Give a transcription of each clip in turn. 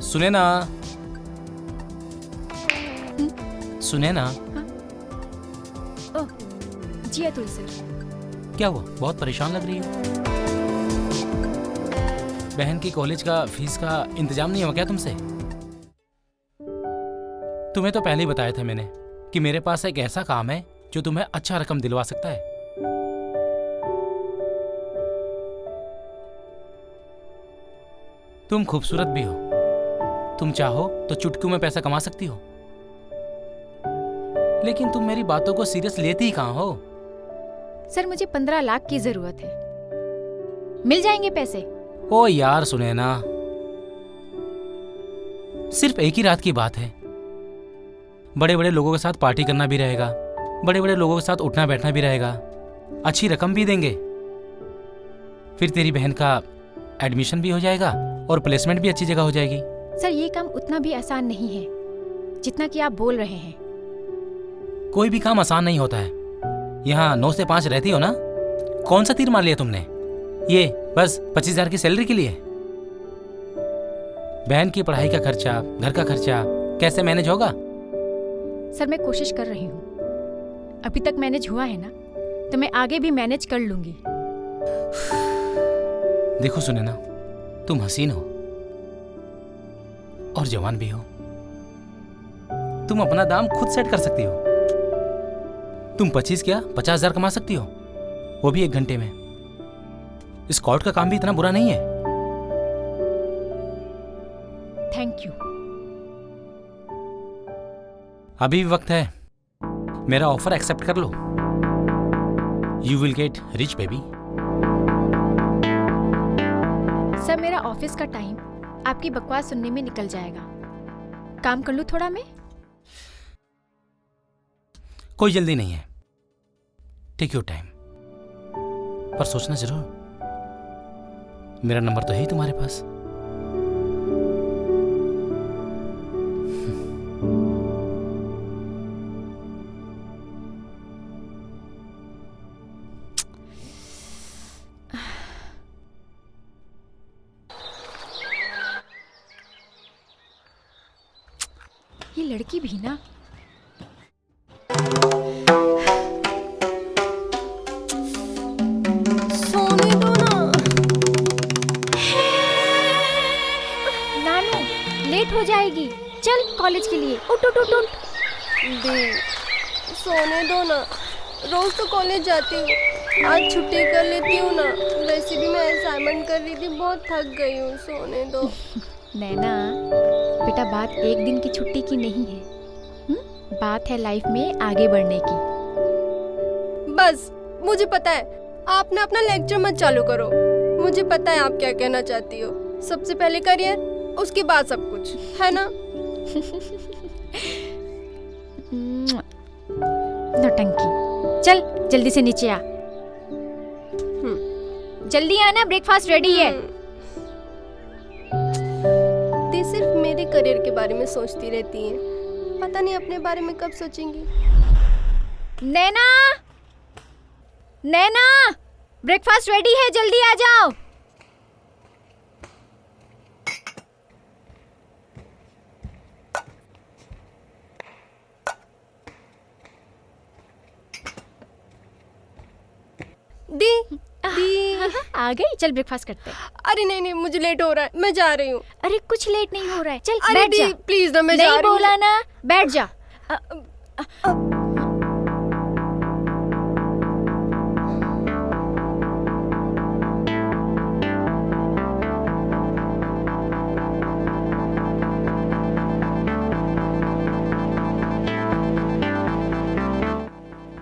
सुने ना, सुने ना। ओह जी अतुल सर। क्या हुआ, बहुत परेशान लग रही हो? बहन की कॉलेज का फीस का इंतजाम नहीं हुआ क्या तुमसे? तुम्हें तो पहले ही बताया था मैंने कि मेरे पास एक ऐसा काम है जो तुम्हें अच्छा रकम दिलवा सकता है। तुम खूबसूरत भी हो, तुम चाहो तो चुटकियों में पैसा कमा सकती हो, लेकिन तुम मेरी बातों को सीरियस लेती ही कहाँ हो? सर मुझे 15 लाख की जरूरत है, मिल जाएंगे पैसे? ओ यार सुने ना, सिर्फ एक ही रात की बात है। बड़े बड़े लोगों के साथ पार्टी करना भी रहेगा, बड़े बड़े लोगों के साथ उठना बैठना भी रहेगा, अच्छी रकम भी देंगे, फिर तेरी बहन का एडमिशन भी हो जाएगा और प्लेसमेंट भी अच्छी जगह हो जाएगी। सर ये काम उतना भी आसान नहीं है जितना कि आप बोल रहे हैं। कोई भी काम आसान नहीं होता है। यहाँ 9 से 5 रहती हो ना, कौन सा तीर मार लिया तुमने? ये बस 25,000 की सैलरी के लिए? बहन की पढ़ाई का खर्चा, घर का खर्चा कैसे मैनेज होगा? सर मैं कोशिश कर रही हूँ, अभी तक मैनेज हुआ है ना, तो मैं आगे भी मैनेज कर लूंगी। देखो सुने ना, तुम हसीन हो और जवान भी हो, तुम अपना दाम खुद सेट कर सकती हो। तुम 25 क्या 50,000 कमा सकती हो, वो भी 1 घंटे में। स्काउट का काम भी इतना बुरा नहीं है। Thank you. अभी भी वक्त है, मेरा ऑफर एक्सेप्ट कर लो। You will get rich baby. Sir मेरा ऑफिस का टाइम आपकी बकवास सुनने में निकल जाएगा, काम कर लूँ थोड़ा मैं? कोई जल्दी नहीं है, टेक योर टाइम, पर सोचना जरूर, मेरा नंबर तो है ही तुम्हारे पास। ये लड़की भी ना, सोने दो ना। नानू लेट हो जाएगी, चल कॉलेज के लिए, उठ उठ उठ उठ। दी सोने दो ना, रोज तो कॉलेज जाती हूँ, आज छुट्टी कर लेती हूँ ना। वैसे भी मैं असाइनमेंट कर रही थी, बहुत थक गई हूँ, सोने दो। नैना बेटा, बात एक दिन की छुट्टी की नहीं है, बात है लाइफ में आगे बढ़ने की। बस मुझे पता है, आप ना अपना लेक्चर मत चालू करो, मुझे पता है आप क्या कहना चाहती हो। सबसे पहले करियर, उसके बाद सब कुछ, है ना? नौटंकी, चल जल्दी से नीचे आ। जल्दी आना, ब्रेकफास्ट रेडी है। ती सिर्फ मेरे करियर के बारे में सोचती रहती है, पता नहीं अपने बारे में कब सोचेंगी। नैना, नैना, ब्रेकफास्ट रेडी है, जल्दी आ जाओ। दी दी आ गई, चल ब्रेकफास्ट करते हैं। अरे नहीं नहीं, मुझे लेट हो रहा है, मैं जा रही हूँ। अरे कुछ लेट नहीं हो रहा है, चल अरे बैठ जा। दी प्लीज ना, मैं जा नहीं रही हूँ। बोला ना, बैठ जा।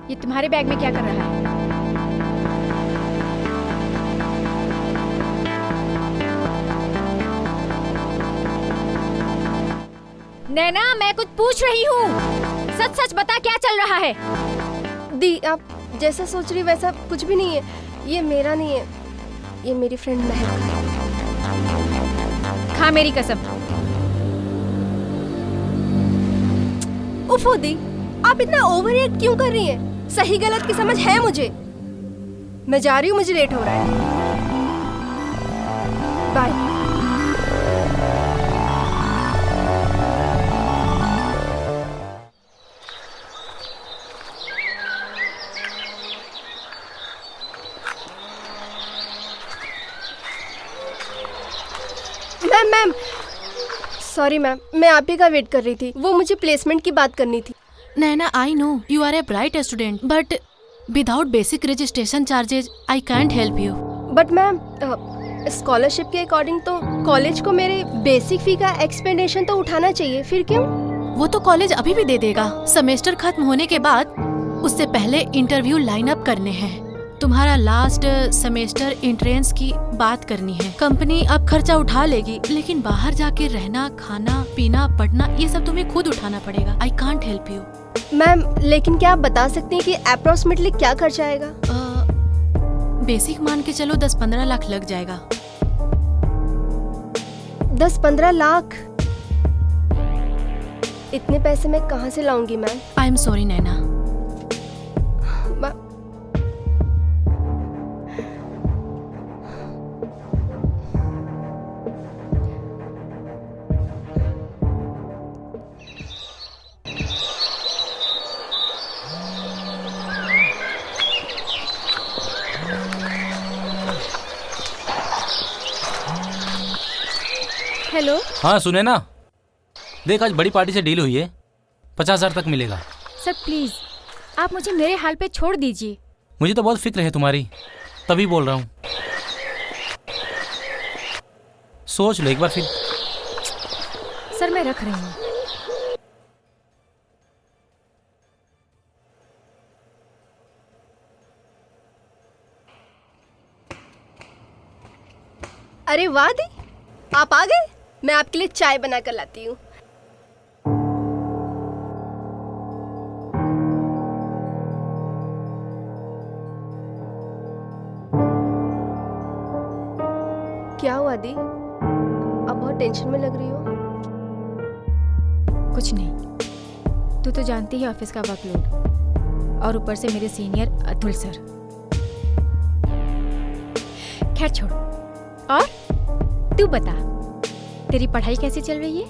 ये तुम्हारे बैग में क्या कर रहा है? नैना, मैं कुछ पूछ रही हूँ, सच सच बता क्या चल रहा है? दी आप जैसा सोच रही वैसा कुछ भी नहीं है, ये मेरा नहीं है, ये मेरी फ्रेंड महक का है। खा मेरी कसम। उफो दी, आप इतना ओवर रिएक्ट क्यों कर रही हैं? सही गलत की समझ है मुझे। मैं जा रही हूँ, मुझे लेट हो रहा है। बाय। मैम सॉरी मैम, मैं आप ही का वेट कर रही थी। वो मुझे प्लेसमेंट की बात करनी थी। Naina, I know you are a bright student, but without basic registration charges, I can't help you. But ma'am scholarship के अकॉर्डिंग तो कॉलेज को मेरे बेसिक फी का एक्सपेंडेशन तो उठाना चाहिए, फिर क्यों? वो तो कॉलेज अभी भी दे देगा। सेमेस्टर खत्म होने के बाद उससे पहले इंटरव्यू लाइन अप करने हैं। तुम्हारा लास्ट सेमेस्टर एंट्रेंस की बात करनी है। कंपनी अब खर्चा उठा लेगी, लेकिन बाहर जाके रहना, खाना, पीना, पढ़ना ये सब तुम्हें खुद उठाना पड़ेगा। I can't help you. Ma'am लेकिन क्या आप बता सकती हैं कि अप्रोक्सीमेटली क्या खर्चा आएगा? बेसिक मान के चलो 10-15 लाख लग जाएगा। 10-15 लाख? इतने पैसे मैं कहाँ से लाऊंगी ma'am? I am sorry Naina. Hello. हाँ सुने ना, देख आज बड़ी पार्टी से डील हुई है, 50,000 तक मिलेगा। सर प्लीज़ आप मुझे मेरे हाल पे छोड़ दीजिए। मुझे तो बहुत फिक्र है तुम्हारी, तभी बोल रहा हूँ। सोच लो एक बार फिर। सर मैं रख रही हूँ। अरे वाह दी, आप आ गए। मैं आपके लिए चाय बना कर लाती हूँ। क्या हुआ दी, आप बहुत टेंशन में लग रही हो। कुछ नहीं, तू तो जानती है ऑफिस का वर्कलोड, और ऊपर से मेरे सीनियर अतुल सर। खैर छोड़, और तू बता तेरी पढ़ाई कैसी चल रही है?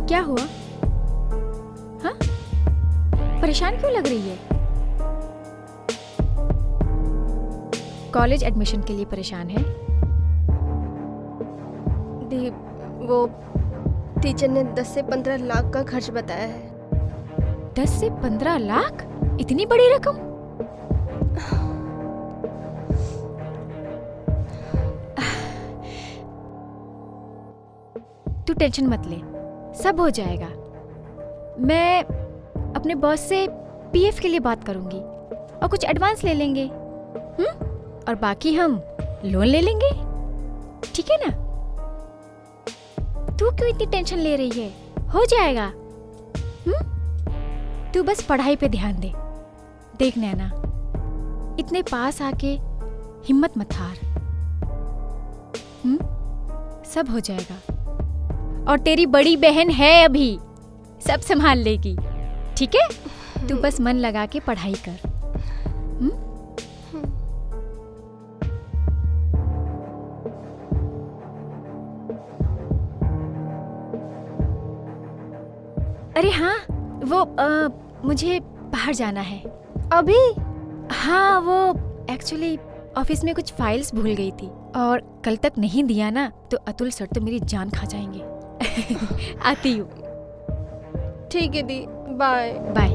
क्या हुआ? हाँ, परेशान क्यों लग रही है? कॉलेज एडमिशन के लिए परेशान है? दी वो टीचर ने 10 से 15 लाख का खर्च बताया है। 10 से 15 लाख? इतनी बड़ी रकम? तू टेंशन मत ले, सब हो जाएगा। मैं अपने बॉस से पीएफ के लिए बात करूंगी और कुछ एडवांस ले लेंगे, और बाकी हम लोन ले लेंगे, ठीक है ना? तू क्यों इतनी टेंशन ले रही है? हो जाएगा। तू बस पढ़ाई पे ध्यान दे। देख नैना, इतने पास आके हिम्मत मत हार। सब हो जाएगा, और तेरी बड़ी बहन है अभी, सब संभाल लेगी, ठीक है? तू बस मन लगा के पढ़ाई कर। अरे हाँ, वो मुझे बाहर जाना है अभी। हाँ, वो एक्चुअली ऑफिस में कुछ फाइल्स भूल गई थी, और कल तक नहीं दिया ना तो अतुल सर तो मेरी जान खा जाएंगे। आती हूँ। ठीक है दी, बाय बाय।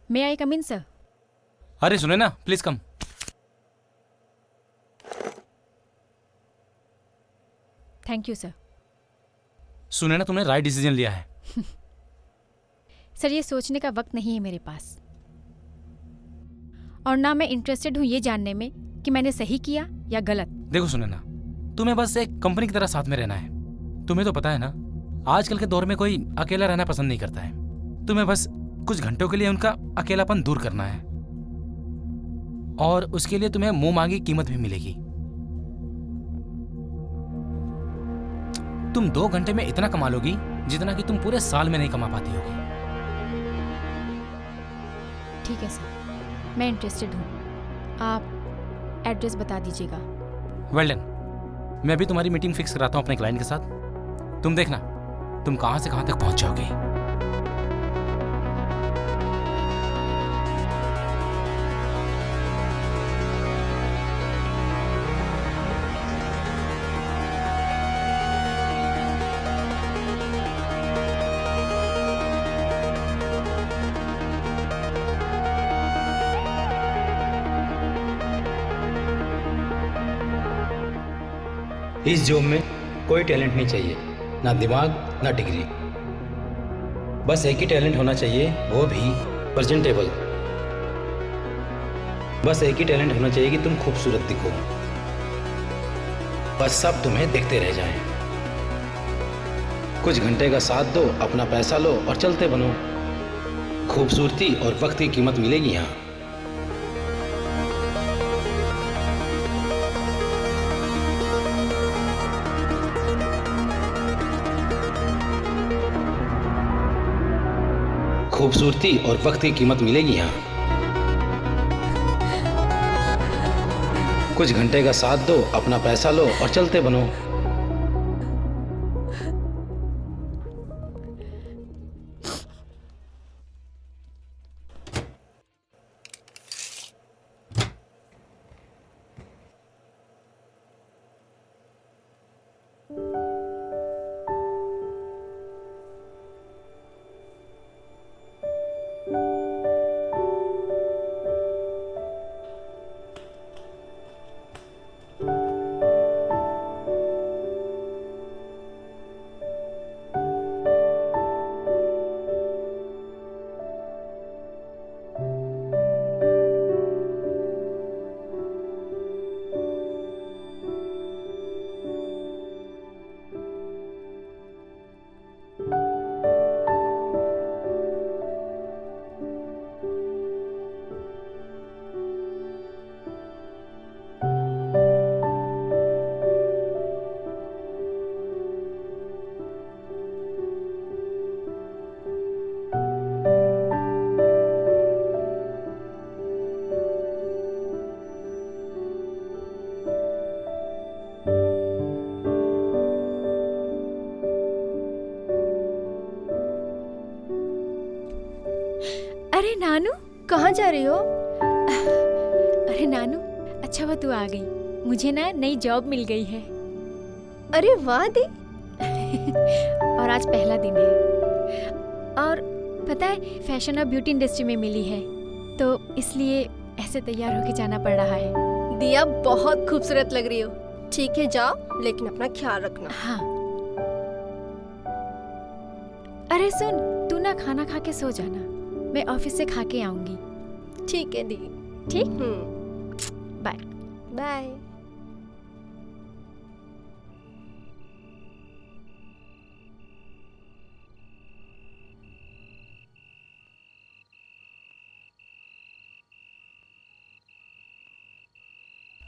मे आई कम इन सर? अरे सुने ना, please come. Thank you sir. सुने ना, तुमने राइट डिसीजन लिया है। सर ये सोचने का वक्त नहीं है मेरे पास, और ना मैं इंटरेस्टेड हूँ ये जानने में कि मैंने सही किया या गलत। देखो सुने ना, तुम्हें बस एक कंपनी की तरह साथ में रहना है। तुम्हें तो पता है ना, आजकल के दौर में कोई अकेला रहना पसंद नहीं करता है। तुम्हें बस कुछ घंटों के लिए उनका अकेलापन दूर करना है, और उसके लिए तुम्हें मुंह मांगी कीमत भी मिलेगी। तुम 2 घंटे में इतना कमा लोगी जितना कि तुम पूरे साल में नहीं कमा पाती होगी। ठीक है सर, मैं इंटरेस्टेड हूँ। आप एड्रेस बता दीजिएगा। Well done. मैं भी तुम्हारी मीटिंग फिक्स कराता हूँ अपने क्लाइंट के साथ। तुम देखना, तुम कहां से कहां तक पहुंच जाओगे। इस जॉब में कोई टैलेंट नहीं चाहिए, ना दिमाग ना डिग्री। बस एक ही टैलेंट होना चाहिए, वो भी प्रेजेंटेबल। बस एक ही टैलेंट होना चाहिए कि तुम खूबसूरत दिखो, बस सब तुम्हें देखते रह जाएं। कुछ घंटे का साथ दो, अपना पैसा लो और चलते बनो। खूबसूरती और वक्त की कीमत मिलेगी यहाँ। खूबसूरती और वक्त की कीमत मिलेगी यहाँ। कुछ घंटे का साथ दो, अपना पैसा लो और चलते बनो। अरे नानू, कहाँ जा रही हो? अरे नानू, अच्छा हुआ तू आ गई। मुझे ना नई जॉब मिल गई है। अरे वाह दी। और आज पहला दिन है। और पता है, फैशन और ब्यूटी इंडस्ट्री में मिली है, तो इसलिए ऐसे तैयार होके जाना पड़ रहा है। दिया बहुत खूबसूरत लग रही हो। ठीक है जाओ, लेकिन अपना ख्याल रखना। हाँ। अरे सुन, तू ना खाना खा के सो जाना, मैं ऑफिस से खा के आऊंगी। ठीक है दी। ठीक, बाय। बाय।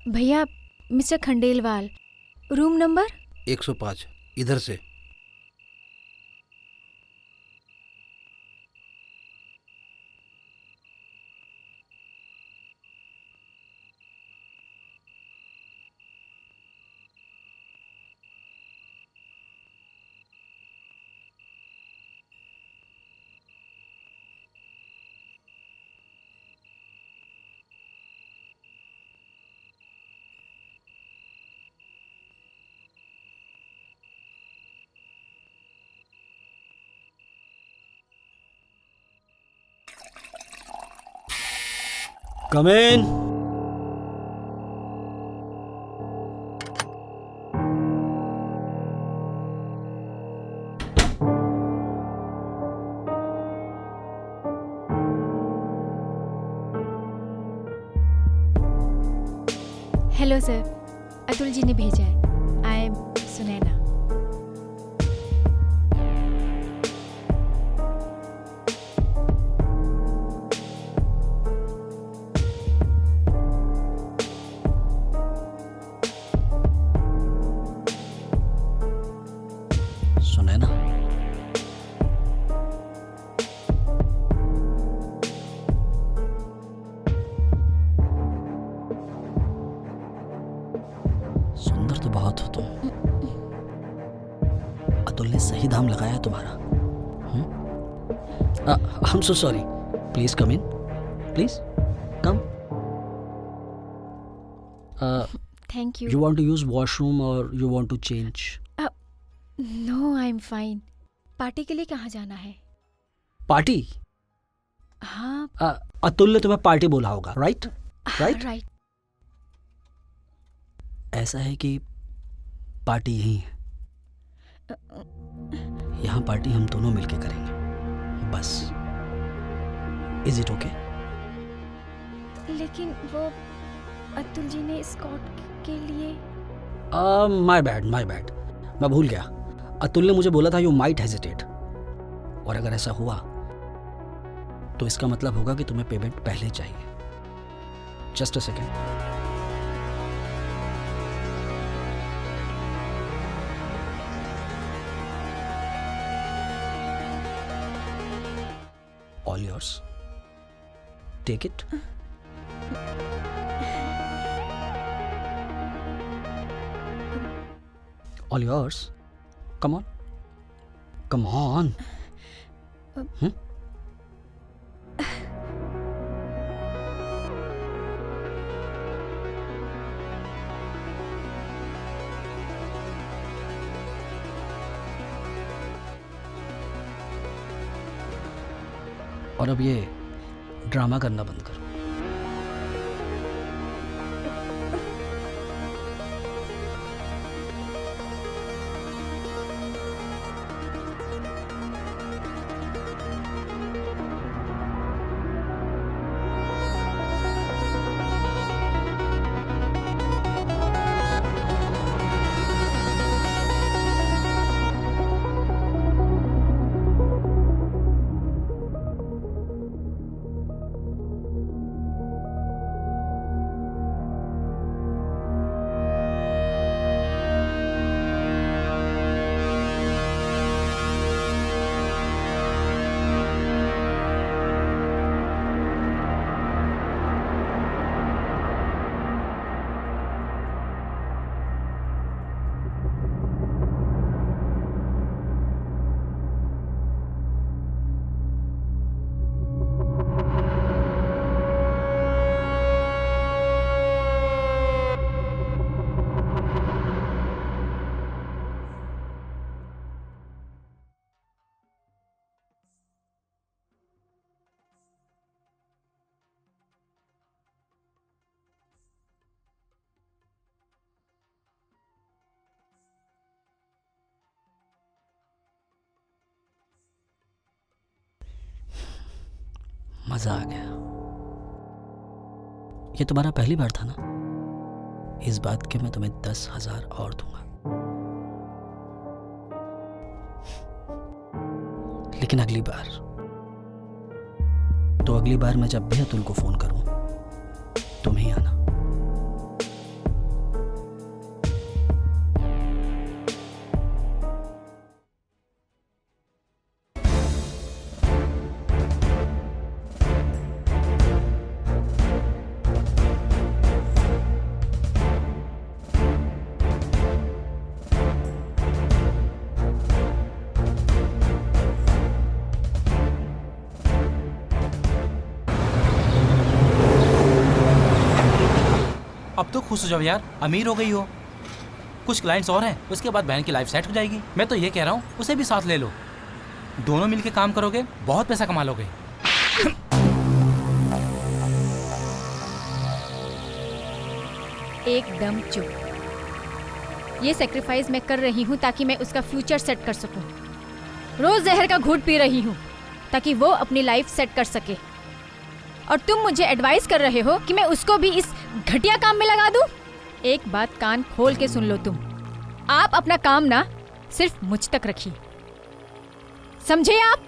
भैया, मिस्टर खंडेलवाल, रूम नंबर 105 इधर से। Come in. Hello sir, Atul ji ने भेजा है। I am Sunaina. सुनैना, सुंदर तो बहुत हो तुम। अतुल ने सही दाम लगाया है तुम्हारा। I am so sorry. Please come in, please come. Thank you you. Want to use washroom और you want to change? No, I am fine. Party के लिए कहाँ जाना है? पार्टी? हाँ, अतुल ने तुम्हें पार्टी बोला होगा, राइट? राइट? राइट। ऐसा है कि पार्टी यहीं है। यहाँ पार्टी हम दोनों मिलके करेंगे, बस। Is it okay? लेकिन वो अतुल जी ने स्कॉट के लिए। My bad, my bad. मैं भूल गया। अतुल ने मुझे बोला था यू माइट हेजिटेट, और अगर ऐसा हुआ तो इसका मतलब होगा कि तुम्हें पेमेंट पहले चाहिए। Just a second. All yours, take it. All yours. Come on. Come on. और अब ये ड्रामा करना बंद करो। मजा आ गया। ये तुम्हारा पहली बार था ना? इस बात के मैं तुम्हें 10,000 और दूंगा। लेकिन अगली बार मैं जब भी अतुल को फोन करूं, तुम ही आना। अब तो खुश हो जाओ यार, अमीर हो गई हो। कुछ क्लाइंट्स और हैं, उसके बाद बहन की लाइफ सेट हो जाएगी। मैं तो ये कह रहा हूँ उसे भी साथ ले लो, दोनों मिलके काम करोगे, बहुत पैसा कमा लोगे। एकदम चुप। ये सेक्रीफाइस मैं कर रही हूँ ताकि मैं उसका फ्यूचर सेट कर सकूँ। रोज जहर का घूंट पी रही हूँ ताकि वो अपनी लाइफ सेट कर सके, और तुम मुझे एडवाइस कर रहे हो कि मैं उसको भी इस घटिया काम में लगा दूं? एक बात कान खोल के सुन लो तुम, आप अपना काम ना सिर्फ मुझ तक रखिए, समझे आप?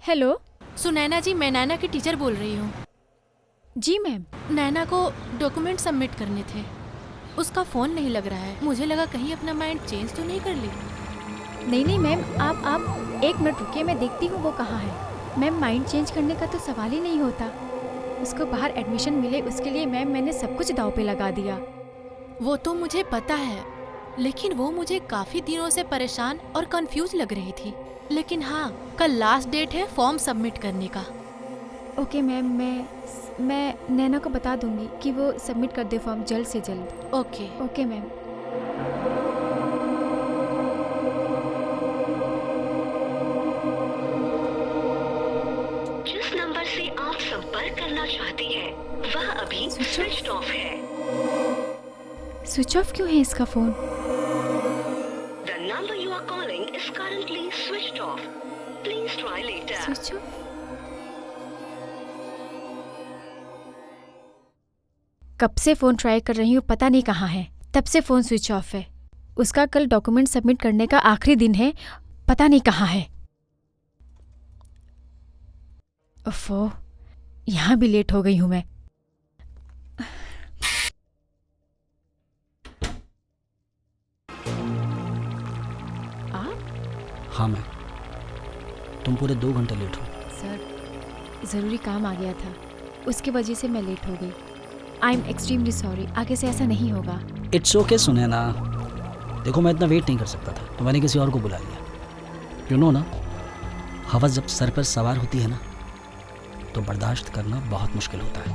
हेलो। सुनैना जी, मैं नैना की टीचर बोल रही हूँ। जी मैम। नैना को डॉक्यूमेंट सबमिट करने थे, उसका फोन नहीं लग रहा है। मुझे लगा कहीं अपना माइंड चेंज तो नहीं कर ली। नहीं नहीं मैम, आप 1 मिनट रुकिए, मैं देखती हूँ वो कहाँ है। मैम माइंड चेंज करने का तो सवाल ही नहीं होता। उसको बाहर एडमिशन मिले उसके लिए मैम मैंने सब कुछ दांव पे लगा दिया। वो तो मुझे पता है, लेकिन वो मुझे काफी दिनों से परेशान और कंफ्यूज लग रही थी। लेकिन हाँ, कल लास्ट डेट है फॉर्म सबमिट करने का। ओके मैम, मैं नैना को बता दूंगी कि वो सबमिट कर दे फॉर्म जल्द से जल्द। ओके। Okay ma'am. जिस नंबर से आप संपर्क करना चाहते हैं वह अभी स्विच ऑफ है। स्विच ऑफ क्यों है इसका phone? The number you are calling is currently switched off. Please try later. Switch off? कब से फ़ोन ट्राई कर रही हूँ, पता नहीं कहाँ है। तब से फ़ोन स्विच ऑफ है। उसका कल डॉक्यूमेंट सबमिट करने का आखिरी दिन है, पता नहीं कहाँ है। ओफो, यहाँ भी लेट हो गई हूँ मैं। आप? हाँ मैं। तुम पूरे 2 घंटे लेट हो। सर, ज़रूरी काम आ गया था, उसकी वजह से मैं लेट हो गई। आई एम एक्सट्रीमली सॉरी, आगे से ऐसा नहीं होगा। इट्स ओके सुने ना, देखो मैं इतना वेट नहीं कर सकता था तो मैंने किसी और को बुला लिया। यू नो ना, हवस जब सर पर सवार होती है ना तो बर्दाश्त करना बहुत मुश्किल होता है।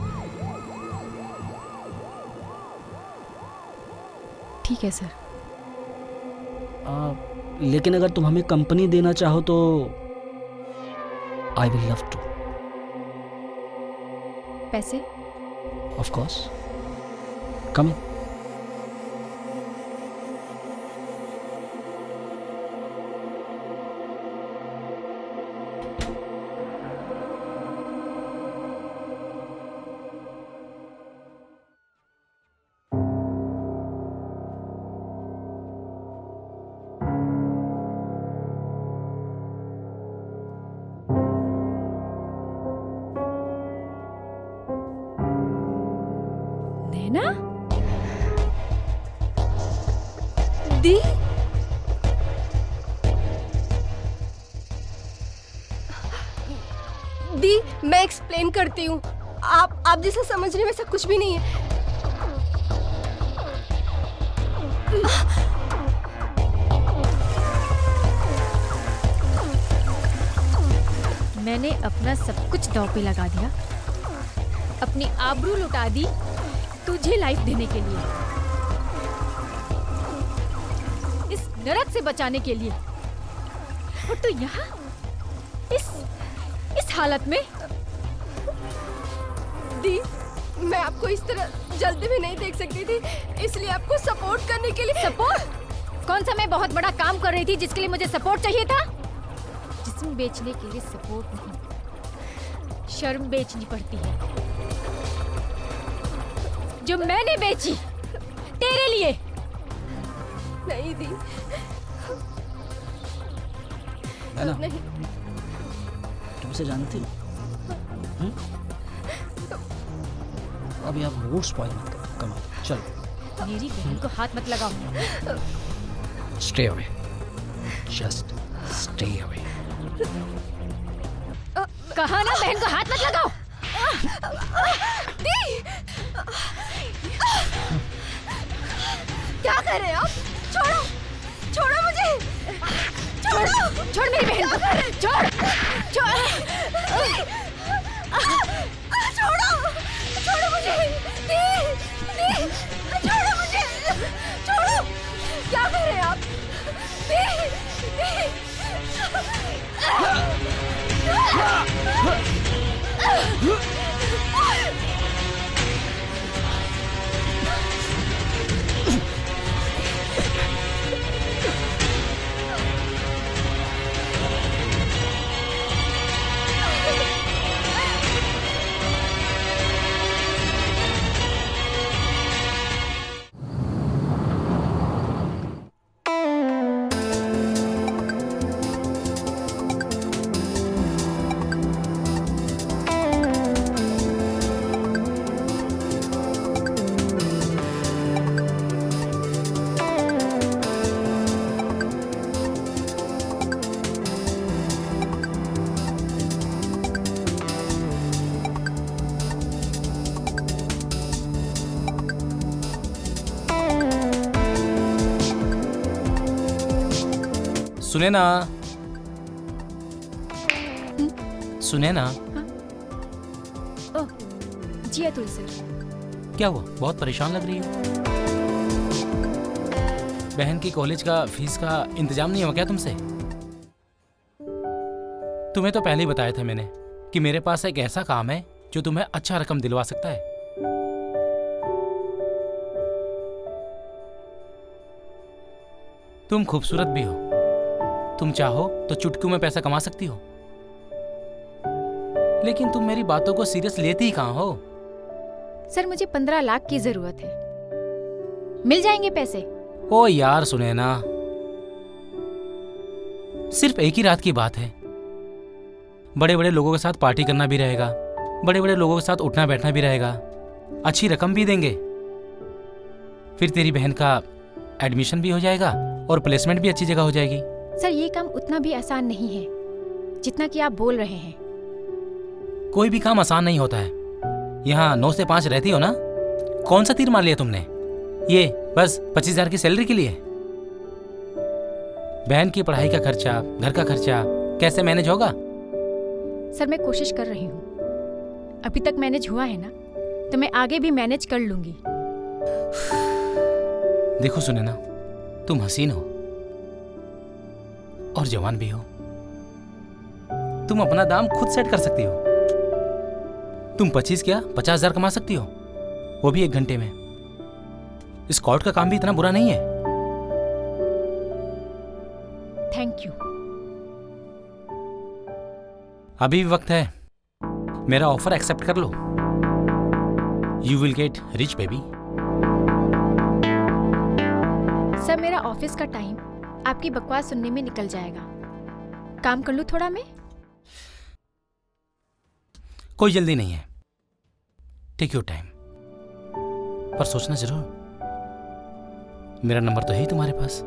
ठीक है सर। लेकिन अगर तुम हमें कंपनी देना चाहो तो आई विल लव टू। पैसे? ऑफ कोर्स, कम। नैना? दी? दी, मैं एक्सप्लेन करती हूँ। आप जैसा समझ रहे हैं वैसा कुछ भी नहीं है। मैंने अपना सब कुछ दांव पे लगा दिया, अपनी आबरू लुटा दी तुझे लाइफ देने के लिए, इस नरक से बचाने के लिए। और तू यहाँ इस हालत में? दी, मैं आपको इस तरह जल्दी भी नहीं देख सकती थी, इसलिए आपको सपोर्ट करने के लिए। सपोर्ट? कौन सा मैं बहुत बड़ा काम कर रही थी जिसके लिए मुझे सपोर्ट चाहिए था? जिस्म बेचने के लिए सपोर्ट नहीं, शर्म बेचनी पड़ती है, जो मैंने बेची तेरे लिए। नहीं दी, है ना? नहीं। तुमसे जानती हो अभी आप मूड स्पॉइल मत करो। कम ऑन, चलो। मेरी बहन को हाथ मत लगाओ। Stay away, just stay away. कहा ना बहन को हाथ मत लगाओ। दी, क्या कर रहे हैं आप? छोड़ो, छोड़ो मुझे, छोड़ो, छोड़ मेरी बहन को, छोड़, छोड़, छोड़ो, छोड़ो मुझे, दी, दी, छोड़ो मुझे, छोड़ो, क्या कर रहे हैं आप? दी, दी, सुने ना, सुने ना। ओह जी अतुल सर। क्या हुआ, बहुत परेशान लग रही हो? बहन की कॉलेज का फीस का इंतजाम नहीं हुआ क्या तुमसे? तुम्हें तो पहले ही बताया था मैंने कि मेरे पास एक ऐसा काम है जो तुम्हें अच्छा रकम दिलवा सकता है। तुम खूबसूरत भी हो, तुम चाहो तो चुटकियों में पैसा कमा सकती हो, लेकिन तुम मेरी बातों को सीरियस लेती ही कहाँ हो? सर मुझे 15 लाख की जरूरत है, मिल जाएंगे पैसे? ओ यार सुने ना, सिर्फ एक ही रात की बात है। बड़े बड़े लोगों के साथ पार्टी करना भी रहेगा, बड़े बड़े लोगों के साथ उठना बैठना भी रहेगा, अच्छी रकम भी देंगे। फिर तेरी बहन का एडमिशन भी हो जाएगा और प्लेसमेंट भी अच्छी जगह हो जाएगी। सर ये काम उतना भी आसान नहीं है जितना कि आप बोल रहे हैं। कोई भी काम आसान नहीं होता है। यहाँ 9 से 5 रहती हो ना, कौन सा तीर मार लिया तुमने? ये बस 25,000 की सैलरी के लिए? बहन की पढ़ाई का खर्चा, घर का खर्चा कैसे मैनेज होगा? सर मैं कोशिश कर रही हूँ, अभी तक मैनेज हुआ है ना, तो मैं आगे भी मैनेज कर लूंगी। देखो सुने ना, तुम हसीन हो और जवान भी हो, तुम अपना दाम खुद सेट कर सकती हो। तुम 25 क्या 50,000 कमा सकती हो, वो भी 1 घंटे में। स्काउट का काम भी इतना बुरा नहीं है। Thank you. अभी भी वक्त है, मेरा ऑफर एक्सेप्ट कर लो। You will get rich baby. Sir मेरा ऑफिस का टाइम आपकी बकवास सुनने में निकल जाएगा, काम कर लूँ थोड़ा मैं? कोई जल्दी नहीं है, टेक योर टाइम, पर सोचना जरूर, मेरा नंबर तो है ही तुम्हारे पास।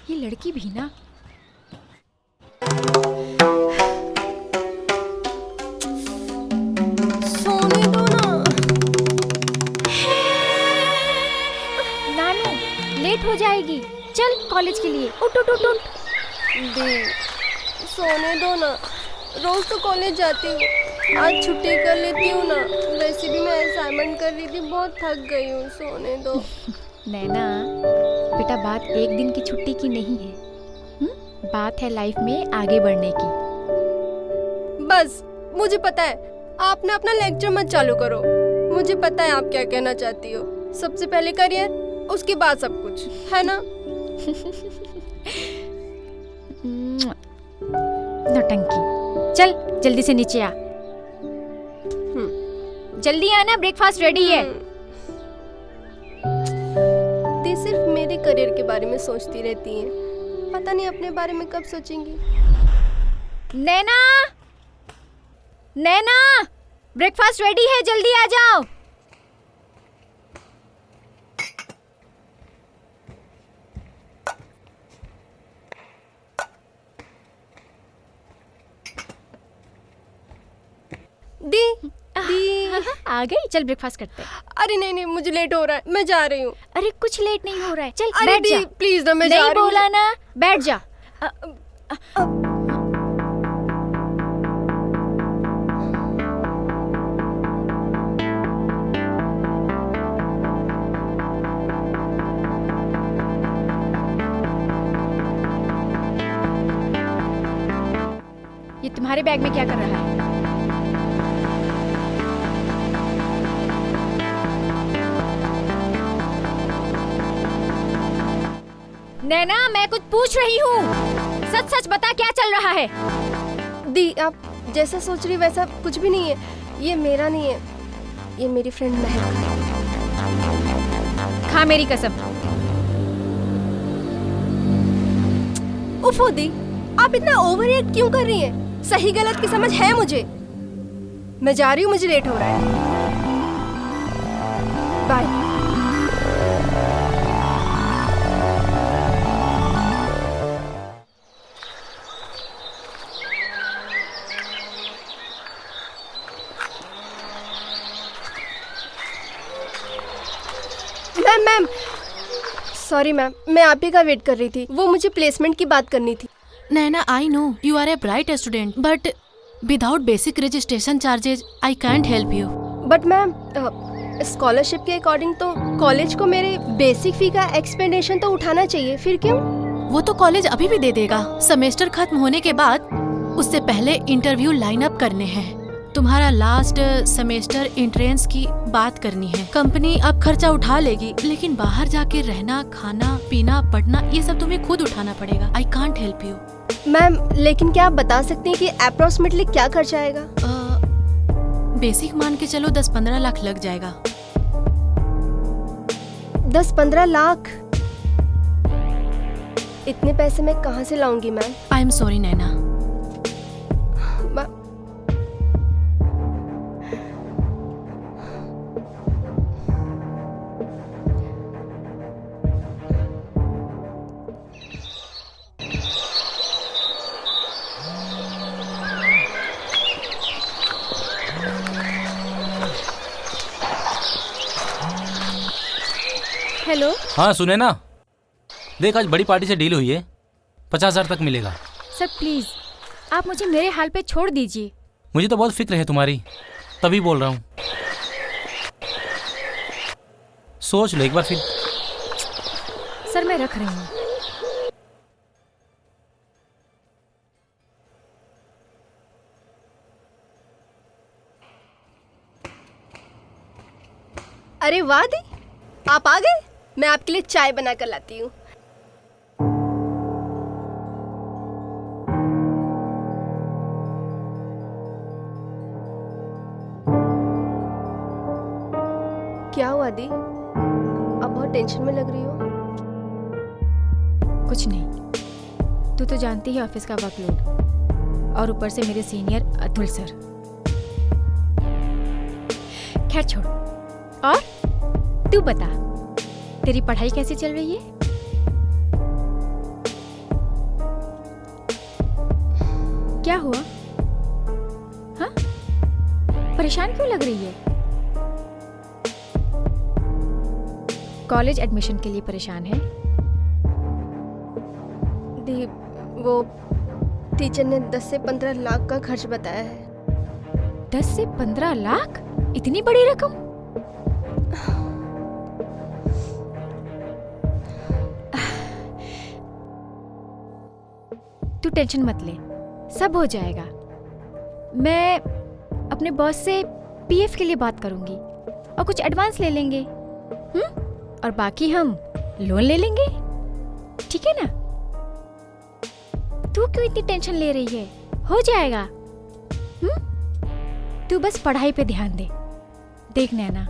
ये लड़की भी ना, सोने दो ना। नानू लेट हो जाएगी, चल कॉलेज के लिए, उठ उठ उठ उठ। दी सोने दो ना, रोज तो कॉलेज जाती हूँ, आज छुट्टी कर लेती हूँ ना। वैसे भी मैं असाइनमेंट कर रही थी, बहुत थक गई हूँ, सोने दो। नैना बेटा, बात एक दिन की छुट्टी की नहीं है, बात है लाइफ में आगे बढ़ने की। बस मुझे पता है, आप ना अपना लेक्चर मत चालू करो। मुझे पता है आप क्या कहना चाहती हो। सबसे पहले करियर, उसके बाद सब कुछ, है ना? नौटंकी, चल जल्दी से नीचे आ। जल्दी आना, ब्रेकफास्ट रेडी है। ती सिर्फ मेरे करियर के बारे में सोचती रहती हैं, पता नहीं अपने बारे में कब सोचेंगी। नैना, नैना, ब्रेकफास्ट रेडी है, जल्दी आ जाओ। दी दी आ गई, चल ब्रेकफास्ट करते हैं। अरे नहीं नहीं, मुझे लेट हो रहा है, मैं जा रही हूँ। अरे कुछ लेट नहीं हो रहा है, चल अरे बैठ जा। दी प्लीज ना, मैं जा नहीं रही हूँ। बोला ना, बैठ जा। ये तुम्हारे बैग में क्या कर रहा है? नैना, मैं कुछ पूछ रही हूँ, सच सच बता क्या चल रहा है? दी आप जैसा सोच रही वैसा कुछ भी नहीं है, ये मेरा नहीं है, ये मेरी फ्रेंड महक है। खा मेरी कसम। उफ दी, आप इतना ओवर रिएक्ट क्यों कर रही हैं? सही गलत की समझ है मुझे। मैं जा रही हूँ, मुझे लेट हो रहा है। Bye. Ma'am ma'am sorry ma'am, मैं आप ही का वेट कर रही थी। वो मुझे प्लेसमेंट की बात करनी थी। नैना, I know you R a bright student, but without basic registration charges I can't help you. But ma'am scholarship के अकॉर्डिंग तो कॉलेज को मेरे बेसिक फी का एक्सपेंडिशन तो उठाना चाहिए, फिर क्यों? वो तो कॉलेज अभी भी दे देगा। सेमेस्टर खत्म होने के बाद उससे पहले इंटरव्यू लाइन अप करने हैं। तुम्हारा लास्ट सेमेस्टर एंट्रेंस की बात करनी है। कंपनी अब खर्चा उठा लेगी, लेकिन बाहर जाके रहना, खाना पीना, पढ़ना ये सब तुम्हें खुद उठाना पड़ेगा। I can't help you. Ma'am लेकिन क्या आप बता सकती हैं कि अप्रोक्सीमेटली क्या खर्चा आएगा? बेसिक मान के चलो 10-15 लाख लग जाएगा। 10-15 लाख? इतने पैसे मैं कहाँ से लाऊंगी ma'am? I am sorry Naina. Hello. हाँ सुने ना, देख आज बड़ी पार्टी से डील हुई है, 50,000 तक मिलेगा। सर प्लीज़ आप मुझे मेरे हाल पे छोड़ दीजिए। मुझे तो बहुत फिक्र है तुम्हारी, तभी बोल रहा हूँ। सोच लो एक बार फिर। सर मैं रख रही हूँ। अरे वाह दी, आप आ गए। मैं आपके लिए चाय बना कर लाती हूँ। क्या हुआ दी, आप बहुत टेंशन में लग रही हो। कुछ नहीं, तू तो जानती है ऑफिस का वर्कलोड, और ऊपर से मेरे सीनियर अतुल सर। खैर छोड़, और तू बता तेरी पढ़ाई कैसी चल रही है? क्या हुआ? हाँ, परेशान क्यों लग रही है? कॉलेज एडमिशन के लिए परेशान है? दी वो टीचर ने 10 से 15 लाख का खर्च बताया है। 10 से 15 लाख? इतनी बड़ी रकम? तू टेंशन मत ले, सब हो जाएगा। मैं अपने बॉस से पीएफ के लिए बात करूंगी और कुछ एडवांस ले लेंगे, और बाकी हम लोन ले लेंगे, ठीक है ना? तू क्यों इतनी टेंशन ले रही है? हो जाएगा। तू बस पढ़ाई पे ध्यान दे। देख नैना,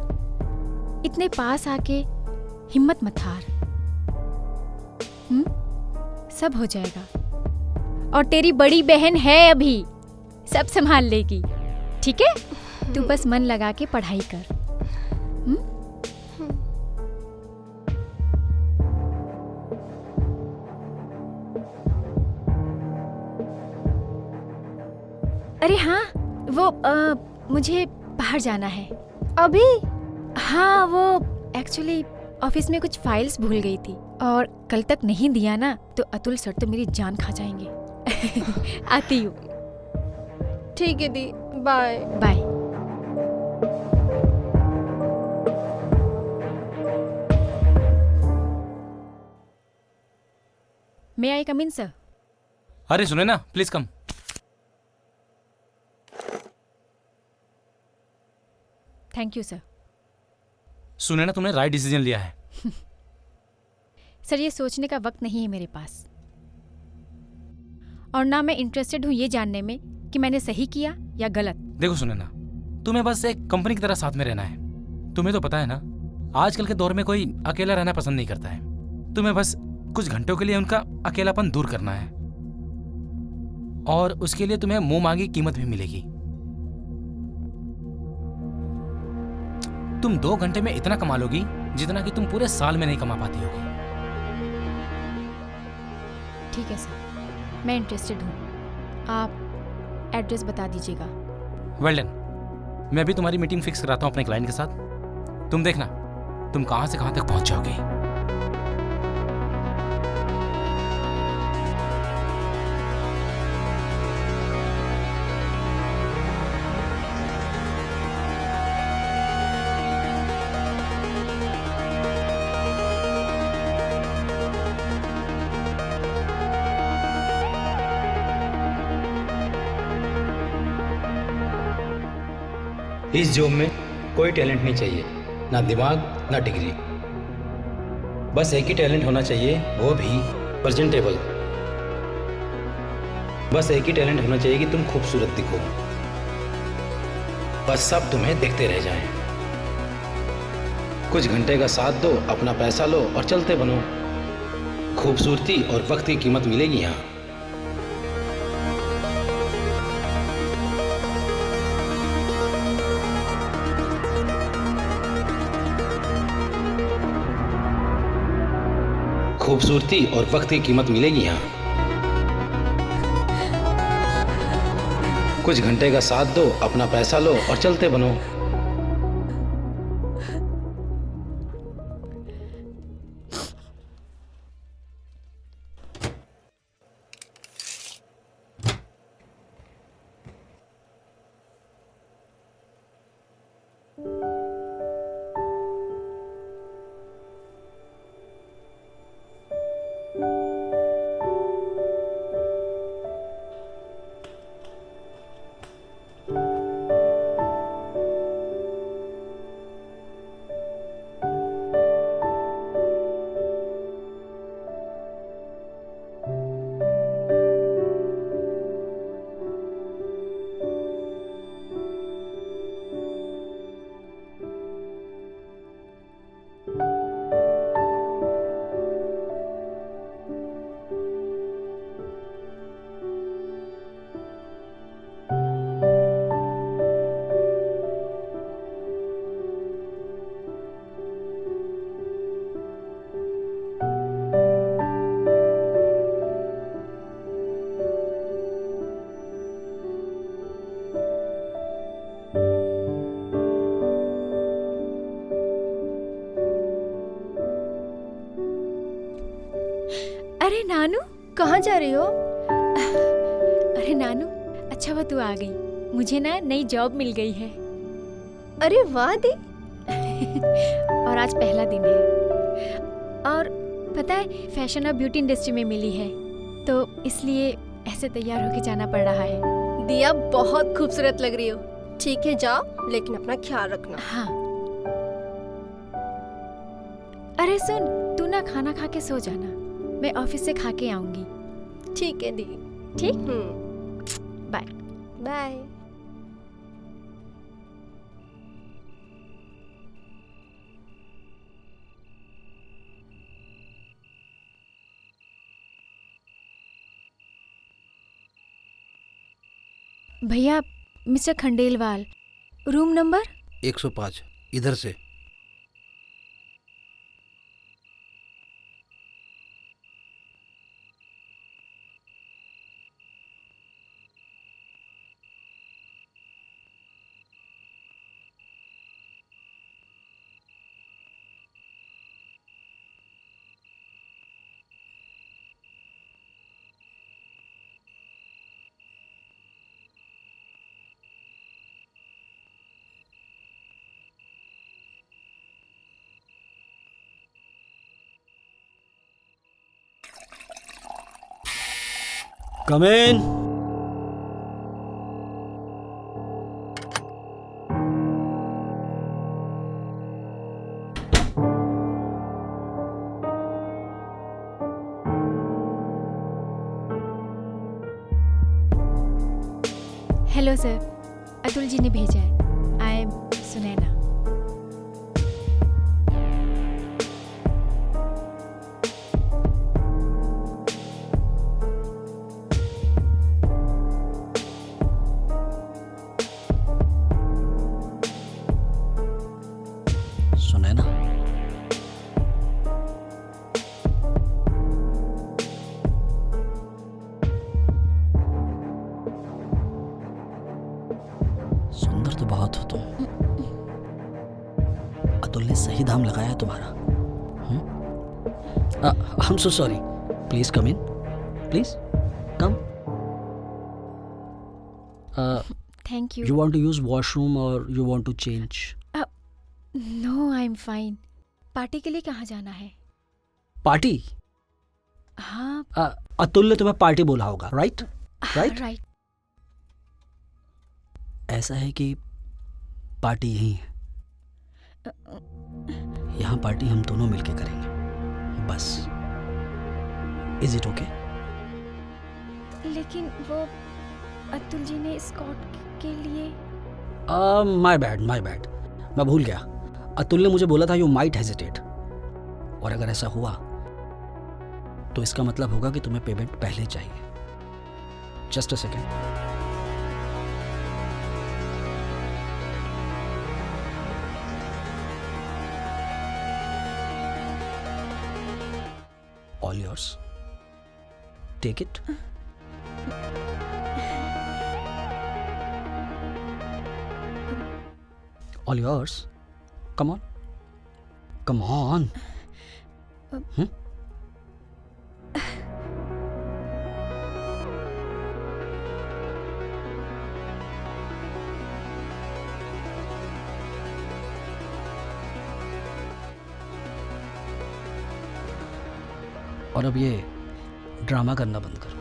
इतने पास आके हिम्मत मत हार। सब हो जाएगा, और तेरी बड़ी बहन है अभी, सब संभाल लेगी, ठीक है? तू बस मन लगा के पढ़ाई कर। अरे हाँ, वो मुझे बाहर जाना है अभी। हाँ, वो एक्चुअली ऑफिस में कुछ फाइल्स भूल गई थी, और कल तक नहीं दिया ना तो अतुल सर तो मेरी जान खा जाएंगे। आती हूँ। ठीक है दी, बाय बाय। मे आई कम इन सर? अरे सुने ना, please come. Thank you sir. सुने ना, तुमने राइट डिसीजन लिया है। सर ये सोचने का वक्त नहीं है मेरे पास, और ना मैं इंटरेस्टेड हूँ ये जानने में कि मैंने सही किया या गलत। देखो सुने ना, तुम्हें बस एक कंपनी की तरह साथ में रहना है। तुम्हें तो पता है ना, आजकल के दौर में कोई अकेला रहना पसंद नहीं करता है। तुम्हें बस कुछ घंटों के लिए उनका अकेलापन दूर करना है, और उसके लिए तुम्हें मुंह मांगी कीमत भी मिलेगी। तुम 2 घंटे में इतना कमा लोगी जितना कि तुम पूरे साल में नहीं कमा पाती होगी। ठीक है सर, मैं इंटरेस्टेड हूँ। आप एड्रेस बता दीजिएगा। Well done. मैं अभी तुम्हारी मीटिंग फिक्स कराता हूँ अपने क्लाइंट के साथ। तुम देखना, तुम कहां से कहां तक पहुंच जाओगे। इस जॉब में कोई टैलेंट नहीं चाहिए, ना दिमाग ना डिग्री। बस एक ही टैलेंट होना चाहिए, वो भी प्रेजेंटेबल। बस एक ही टैलेंट होना चाहिए कि तुम खूबसूरत दिखो, बस सब तुम्हें देखते रह जाएं। कुछ घंटे का साथ दो, अपना पैसा लो और चलते बनो। खूबसूरती और वक्त की कीमत मिलेगी यहाँ। खूबसूरती और वक्त की कीमत मिलेगी यहाँ। कुछ घंटे का साथ दो, अपना पैसा लो और चलते बनो। अरे नानू, कहाँ जा रही हो? अरे नानू, अच्छा हुआ तू आ गई। मुझे ना नई जॉब मिल गई है। अरे वाह दी। और आज पहला दिन है। और पता है, फैशन और ब्यूटी इंडस्ट्री में मिली है, तो इसलिए ऐसे तैयार होके जाना पड़ रहा है। दिया, बहुत खूबसूरत लग रही हो। ठीक है जाओ, लेकिन अपना ख्याल रखना। हाँ। अरे सुन, तू ना खाना खा के सो जाना, मैं ऑफिस से खा के आऊंगी। ठीक है दी। ठीक, बाय। बाय। भैया, मिस्टर खंडेलवाल, रूम नंबर 105 इधर से। Come in. Hello sir, Atul ji ने भेजा है। I am Sunaina. सुनैना, सुंदर तो बहुत हो तुम। अतुल ने सही दाम लगाया है तुम्हारा। I am so sorry, please come in, please come. Thank you you. Want to use washroom और you want to change? No, I am fine. Party के लिए कहाँ जाना है? पार्टी? हाँ, अतुल ने तुम्हें पार्टी बोला होगा, राइट? राइट? राइट। ऐसा है कि पार्टी यही है, यहाँ पार्टी हम दोनों मिलके करेंगे, बस। Is it okay? लेकिन वो अतुल जी ने स्कॉट के लिए माय बैड, मैं भूल गया। अतुल ने मुझे बोला था यू माइट हेजिटेट, और अगर ऐसा हुआ तो इसका मतलब होगा कि तुम्हें पेमेंट पहले चाहिए। Just a second. All yours, take it. All yours. Come on. Come on. और अब ये ड्रामा करना बंद करो।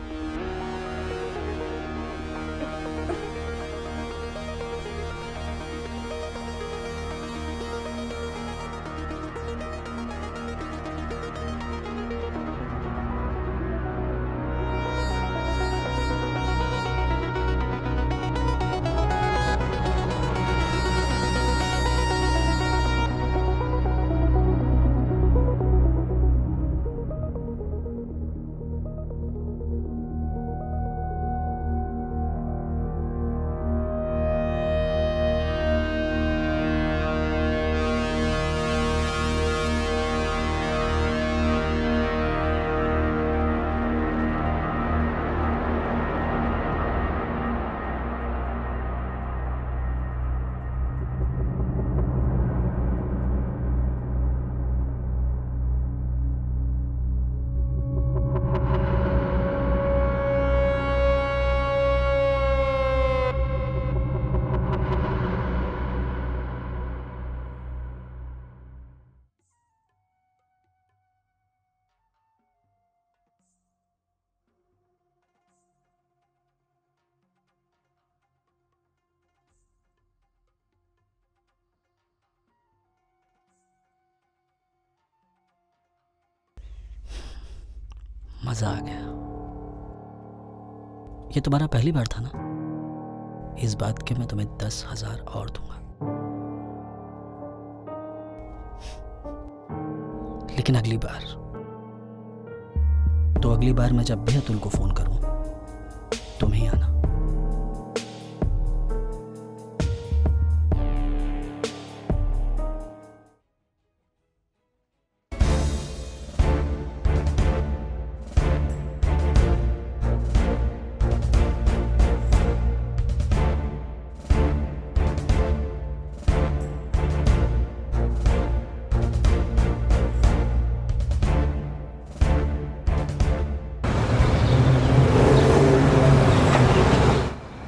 मजा आ गया। ये तुम्हारा पहली बार था ना? इस बात के मैं तुम्हें 10,000 और दूंगा। लेकिन अगली बार मैं जब भी अतुल को फोन करूं, तुम ही आना।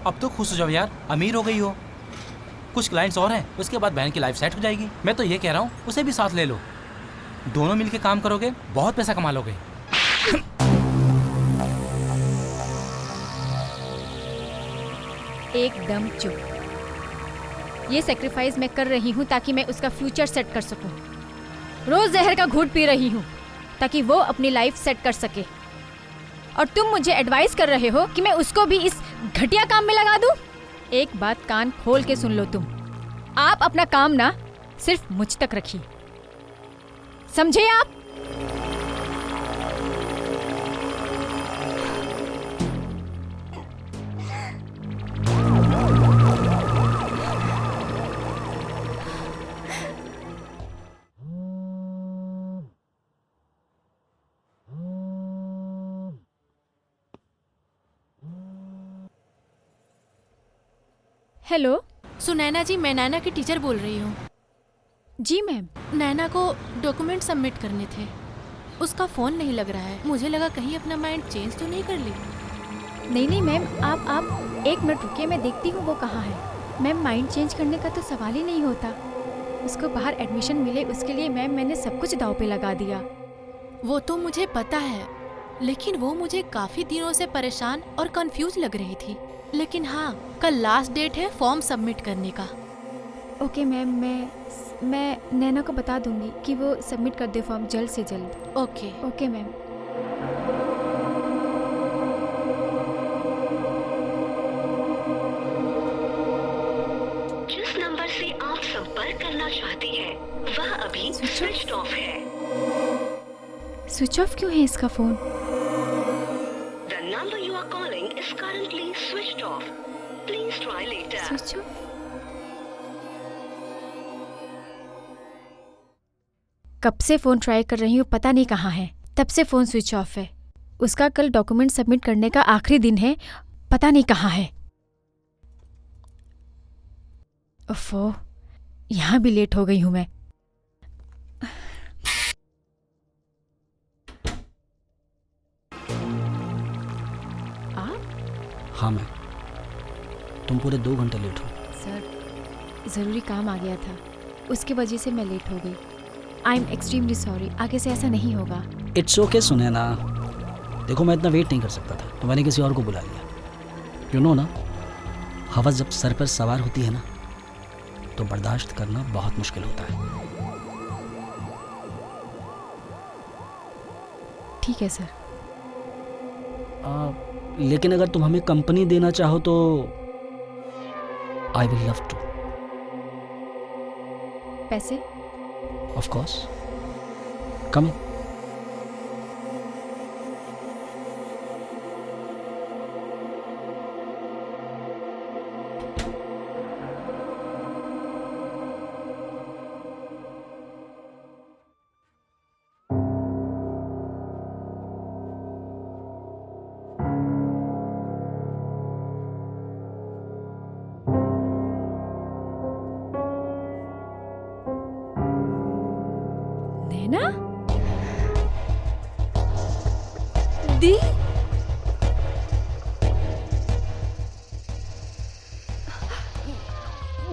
अब तो खुश हो जाओ यार, अमीर हो गई हो। कुछ क्लाइंट्स और हैं, उसके बाद बहन की लाइफ सेट हो जाएगी। मैं तो ये कह रहा हूँ उसे भी साथ ले लो, दोनों मिलके काम करोगे, बहुत पैसा कमा लोगे। एकदम चुप। ये सेक्रीफाइस मैं कर रही हूँ ताकि मैं उसका फ्यूचर सेट कर सकूँ। रोज जहर का घूंट पी रही हूँ ताकि वो अपनी लाइफ सेट कर सके, और तुम मुझे एडवाइस कर रहे हो कि मैं उसको भी इस घटिया काम में लगा दूं? एक बात कान खोल के सुन लो तुम, आप अपना काम ना सिर्फ मुझ तक रखिए, समझे आप? हेलो। सुनैना जी, मैं नैना की टीचर बोल रही हूँ। जी मैम। नैना को डॉक्यूमेंट सबमिट करने थे, उसका फोन नहीं लग रहा है। मुझे लगा कहीं अपना माइंड चेंज तो नहीं कर ली। नहीं मैम, आप 1 मिनट रुकिए, मैं देखती हूँ वो कहाँ है। मैम माइंड चेंज करने का तो सवाल ही नहीं होता। उसको बाहर एडमिशन मिले उसके लिए मैम मैंने सब कुछ दांव पे लगा दिया। वो तो मुझे पता है, लेकिन वो मुझे काफी दिनों से परेशान और कंफ्यूज लग रही थी। लेकिन हाँ, कल लास्ट डेट है फॉर्म सबमिट करने का। ओके मैम, मैं नैना को बता दूंगी कि वो सबमिट कर दे फॉर्म जल्द से जल्द। ओके। Okay ma'am. जिस नंबर से आप संपर्क करना चाहती हैं, वह अभी स्विच ऑफ है। स्विच ऑफ क्यों है इसका phone? The number you are calling is currently switched off. Please try later. Switch off? कब से फ़ोन ट्राई कर रही हूँ, पता नहीं कहाँ है। तब से फ़ोन स्विच ऑफ है। उसका कल डॉक्यूमेंट सबमिट करने का आखिरी दिन है, पता नहीं कहाँ है। ओफो, यहाँ भी लेट हो गई हूँ मैं। आप? हाँ मैं। तुम पूरे 2 घंटे लेट हो। सर, ज़रूरी काम आ गया था, उसकी वजह से मैं लेट हो गई। आई एम एक्सट्रीमली सॉरी, आगे से ऐसा नहीं होगा। इट्स ओके सुनैना, देखो मैं इतना वेट नहीं कर सकता था तो मैंने किसी और को बुला लिया। यू नो ना, हवस जब सर पर सवार होती है ना तो बर्दाश्त करना बहुत मुश्किल होता है। ठीक है सर। लेकिन अगर तुम हमें कंपनी देना चाहो तो आई विल लव टू। पैसे? ऑफ कोर्स, कम इन। नैना? दी?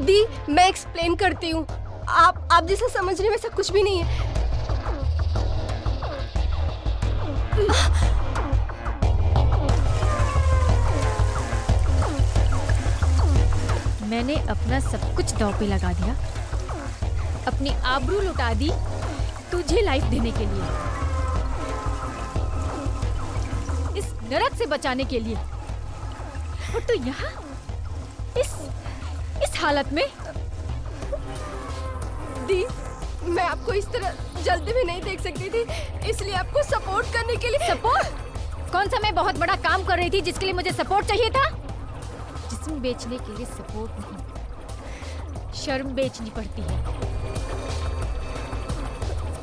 दी, मैं एक्सप्लेन करती हूँ। आप जैसा समझने में सब कुछ भी नहीं है। मैंने अपना सब कुछ दांव पे लगा दिया, अपनी आबरू लुटा दी तुझे लाइफ देने के लिए, इस नरक से बचाने के लिए। और तू यहाँ इस हालत में? दी, मैं आपको इस तरह जलते हुए नहीं देख सकती थी, इसलिए आपको सपोर्ट करने के लिए। सपोर्ट? कौन सा मैं बहुत बड़ा काम कर रही थी जिसके लिए मुझे सपोर्ट चाहिए था? जिस्म बेचने के लिए सपोर्ट नहीं, शर्म बेचनी पड़ती है,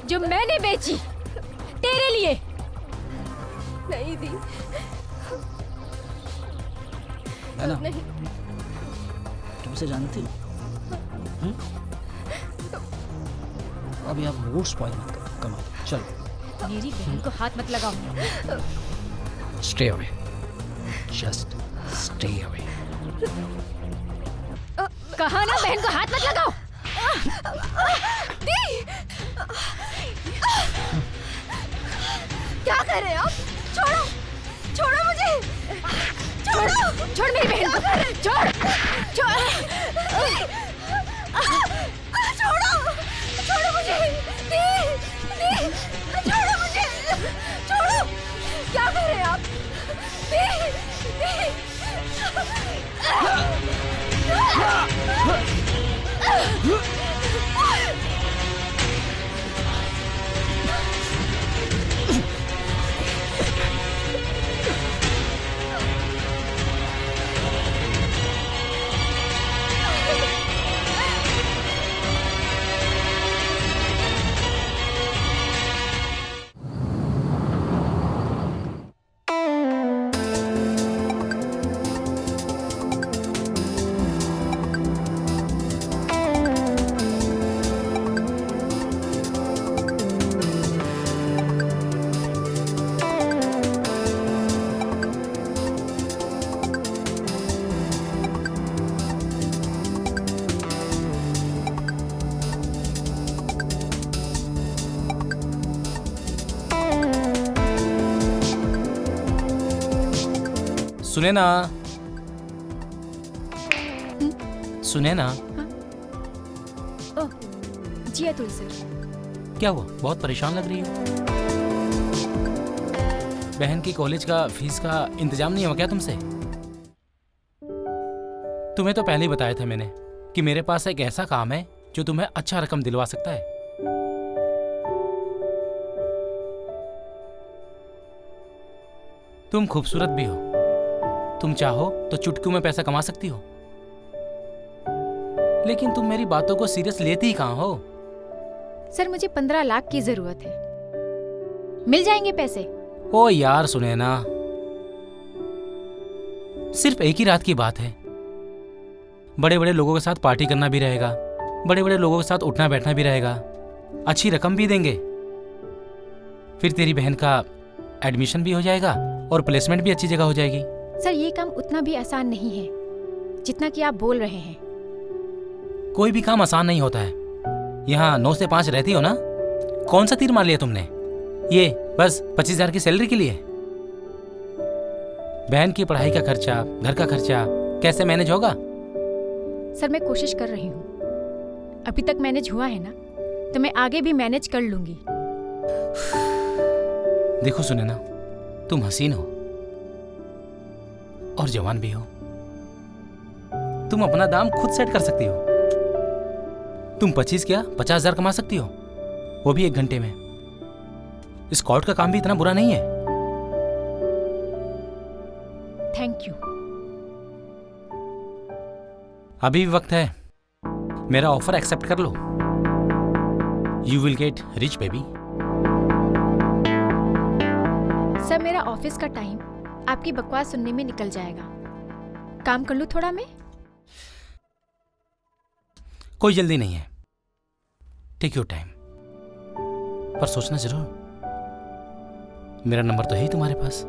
जो मैंने बेची तेरे लिए। नहीं दी, नैना, नहीं। तुम उसे जानती हो? अभी आप मूड स्पॉइल मत करो। कम ऑन, चलो। मेरी बहन को हाथ मत लगाओ। Stay away, just stay away. कहा ना बहन को हाथ मत लगाओ। क्या कर रहे हैं आप? छोड़ो, छोड़ो मुझे, छोड़ो, छोड़ मेरी बहन को, छोड़, छोड़, छोड़ो, छोड़ो मुझे, दी, दी, छोड़ो मुझे, छोड़ो, क्या कर रहे हैं आप? दी, दी, सुने ना, सुने ना। ओह जी अतुल सर। क्या हुआ, बहुत परेशान लग रही हो? बहन की कॉलेज का फीस का इंतजाम नहीं हुआ क्या तुमसे? तुम्हें तो पहले ही बताया था मैंने कि मेरे पास एक ऐसा काम है जो तुम्हें अच्छा रकम दिलवा सकता है। तुम खूबसूरत भी हो, तुम चाहो तो चुटकियों में पैसा कमा सकती हो, लेकिन तुम मेरी बातों को सीरियस लेती ही कहाँ हो? सर मुझे 15 लाख की जरूरत है, मिल जाएंगे पैसे? ओ यार सुने ना, सिर्फ एक ही रात की बात है। बड़े बड़े लोगों के साथ पार्टी करना भी रहेगा, बड़े बड़े लोगों के साथ उठना बैठना भी रहेगा, अच्छी रकम भी देंगे, फिर तेरी बहन का एडमिशन भी हो जाएगा और प्लेसमेंट भी अच्छी जगह हो जाएगी। सर ये काम उतना भी आसान नहीं है जितना कि आप बोल रहे हैं। कोई भी काम आसान नहीं होता है। यहाँ 9 से 5 रहती हो ना, कौन सा तीर मार लिया तुमने? ये बस 25,000 की सैलरी के लिए? बहन की पढ़ाई का खर्चा, घर का खर्चा कैसे मैनेज होगा? सर मैं कोशिश कर रही हूँ, अभी तक मैनेज हुआ है ना, तो मैं आगे भी मैनेज कर लूंगी। देखो सुने ना, तुम हसीन हो और जवान भी हो, तुम अपना दाम खुद सेट कर सकती हो। तुम 25 क्या 50,000 कमा सकती हो, वो भी 1 घंटे में। स्काउट का काम भी इतना बुरा नहीं है। Thank you. अभी भी वक्त है, मेरा ऑफर एक्सेप्ट कर लो। You will get rich baby. Sir मेरा ऑफिस का टाइम आपकी बकवास सुनने में निकल जाएगा, काम कर लूँ थोड़ा मैं? कोई जल्दी नहीं है, टेक योर टाइम, पर सोचना जरूर, मेरा नंबर तो है ही तुम्हारे पास।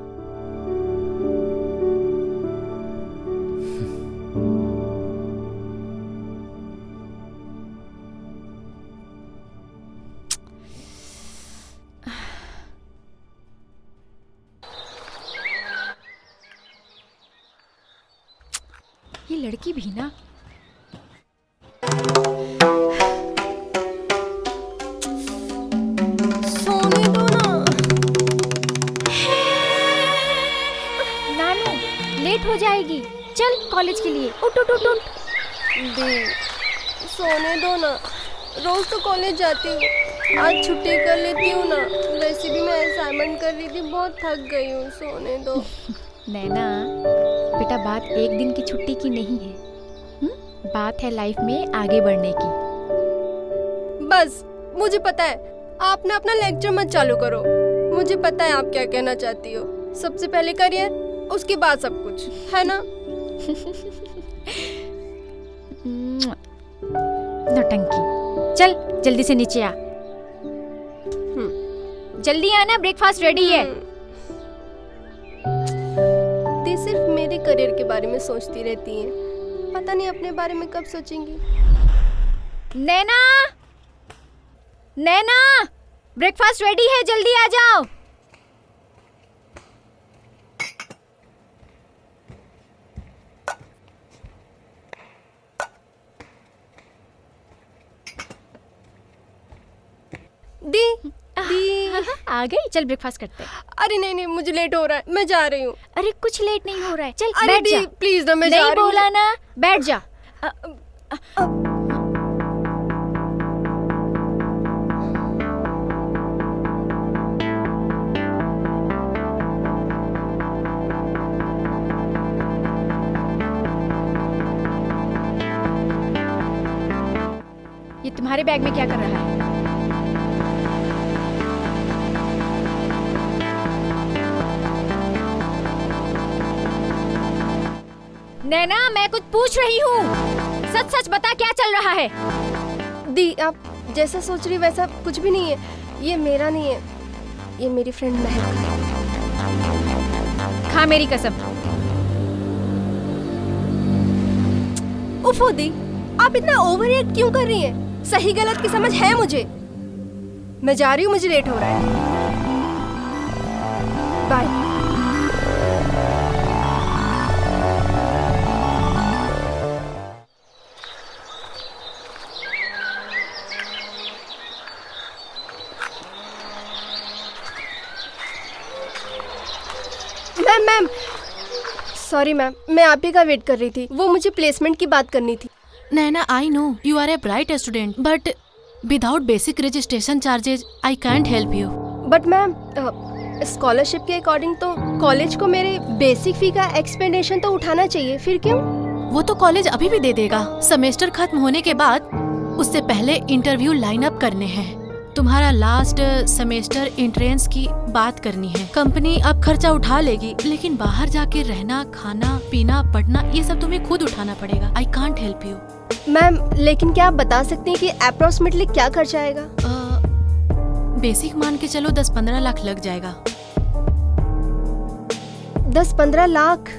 ये लड़की भी ना, सोने दो ना। नानू लेट हो जाएगी, चल कॉलेज के लिए, उठ उठ उठ उठ। दी सोने दो ना, रोज तो कॉलेज जाती हूँ, आज छुट्टी कर लेती हूँ ना। वैसे भी मैं असाइनमेंट कर रही थी, बहुत थक गई हूँ, सोने दो। नैना बेटा, बात एक दिन की छुट्टी की नहीं है, बात है लाइफ में आगे बढ़ने की। बस मुझे पता है, आप ना अपना लेक्चर मत चालू करो, मुझे पता है आप क्या कहना चाहती हो। सबसे पहले करियर, उसके बाद सब कुछ, है ना? नौटंकी, चल जल्दी से नीचे आ। जल्दी आना, ब्रेकफास्ट रेडी है। दी सिर्फ मेरे करियर के बारे में सोचती रहती हैं, पता नहीं अपने बारे में कब सोचेंगी। नैना, नैना, ब्रेकफास्ट रेडी है, जल्दी आ जाओ। दी आ गई, चल ब्रेकफास्ट करते हैं। अरे नहीं नहीं, मुझे लेट हो रहा है, मैं जा रही हूँ। अरे कुछ लेट नहीं हो रहा है, चल अरे बैठ जा। दी प्लीज ना, मैं जा नहीं रही हूँ। बोला ना, बैठ जा। ये तुम्हारे बैग में क्या कर रहा है? नैना, मैं कुछ पूछ रही हूँ, सच सच बता क्या चल रहा है? दी आप जैसा सोच रही वैसा कुछ भी नहीं है, ये मेरा नहीं है, ये मेरी फ्रेंड महक है। खा मेरी कसम। उफो दी, आप इतना ओवर रिएक्ट क्यों कर रही हैं? सही गलत की समझ है मुझे। मैं जा रही हूँ, मुझे लेट हो रहा है। Bye. Ma'am ma'am sorry ma'am, मैं आप ही का वेट कर रही थी। वो मुझे प्लेसमेंट की बात करनी थी। नैना, I know you R a bright student, but without basic registration charges I can't help you. But ma'am scholarship के अकॉर्डिंग तो कॉलेज को मेरे बेसिक फी का एक्सपेंडेशन तो उठाना चाहिए, फिर क्यों? वो तो कॉलेज अभी भी दे देगा। सेमेस्टर खत्म होने के बाद उससे पहले इंटरव्यू लाइन अप करने हैं। तुम्हारा लास्ट सेमेस्टर एंट्रेंस की बात करनी है। कंपनी अब खर्चा उठा लेगी, लेकिन बाहर जाके रहना, खाना पीना, पढ़ना, ये सब तुम्हें खुद उठाना पड़ेगा। I can't help you. Ma'am लेकिन क्या आप बता सकती हैं कि अप्रोक्सीमेटली क्या खर्चा आएगा? बेसिक मान के चलो 10-15 लाख लग जाएगा। 10-15 लाख?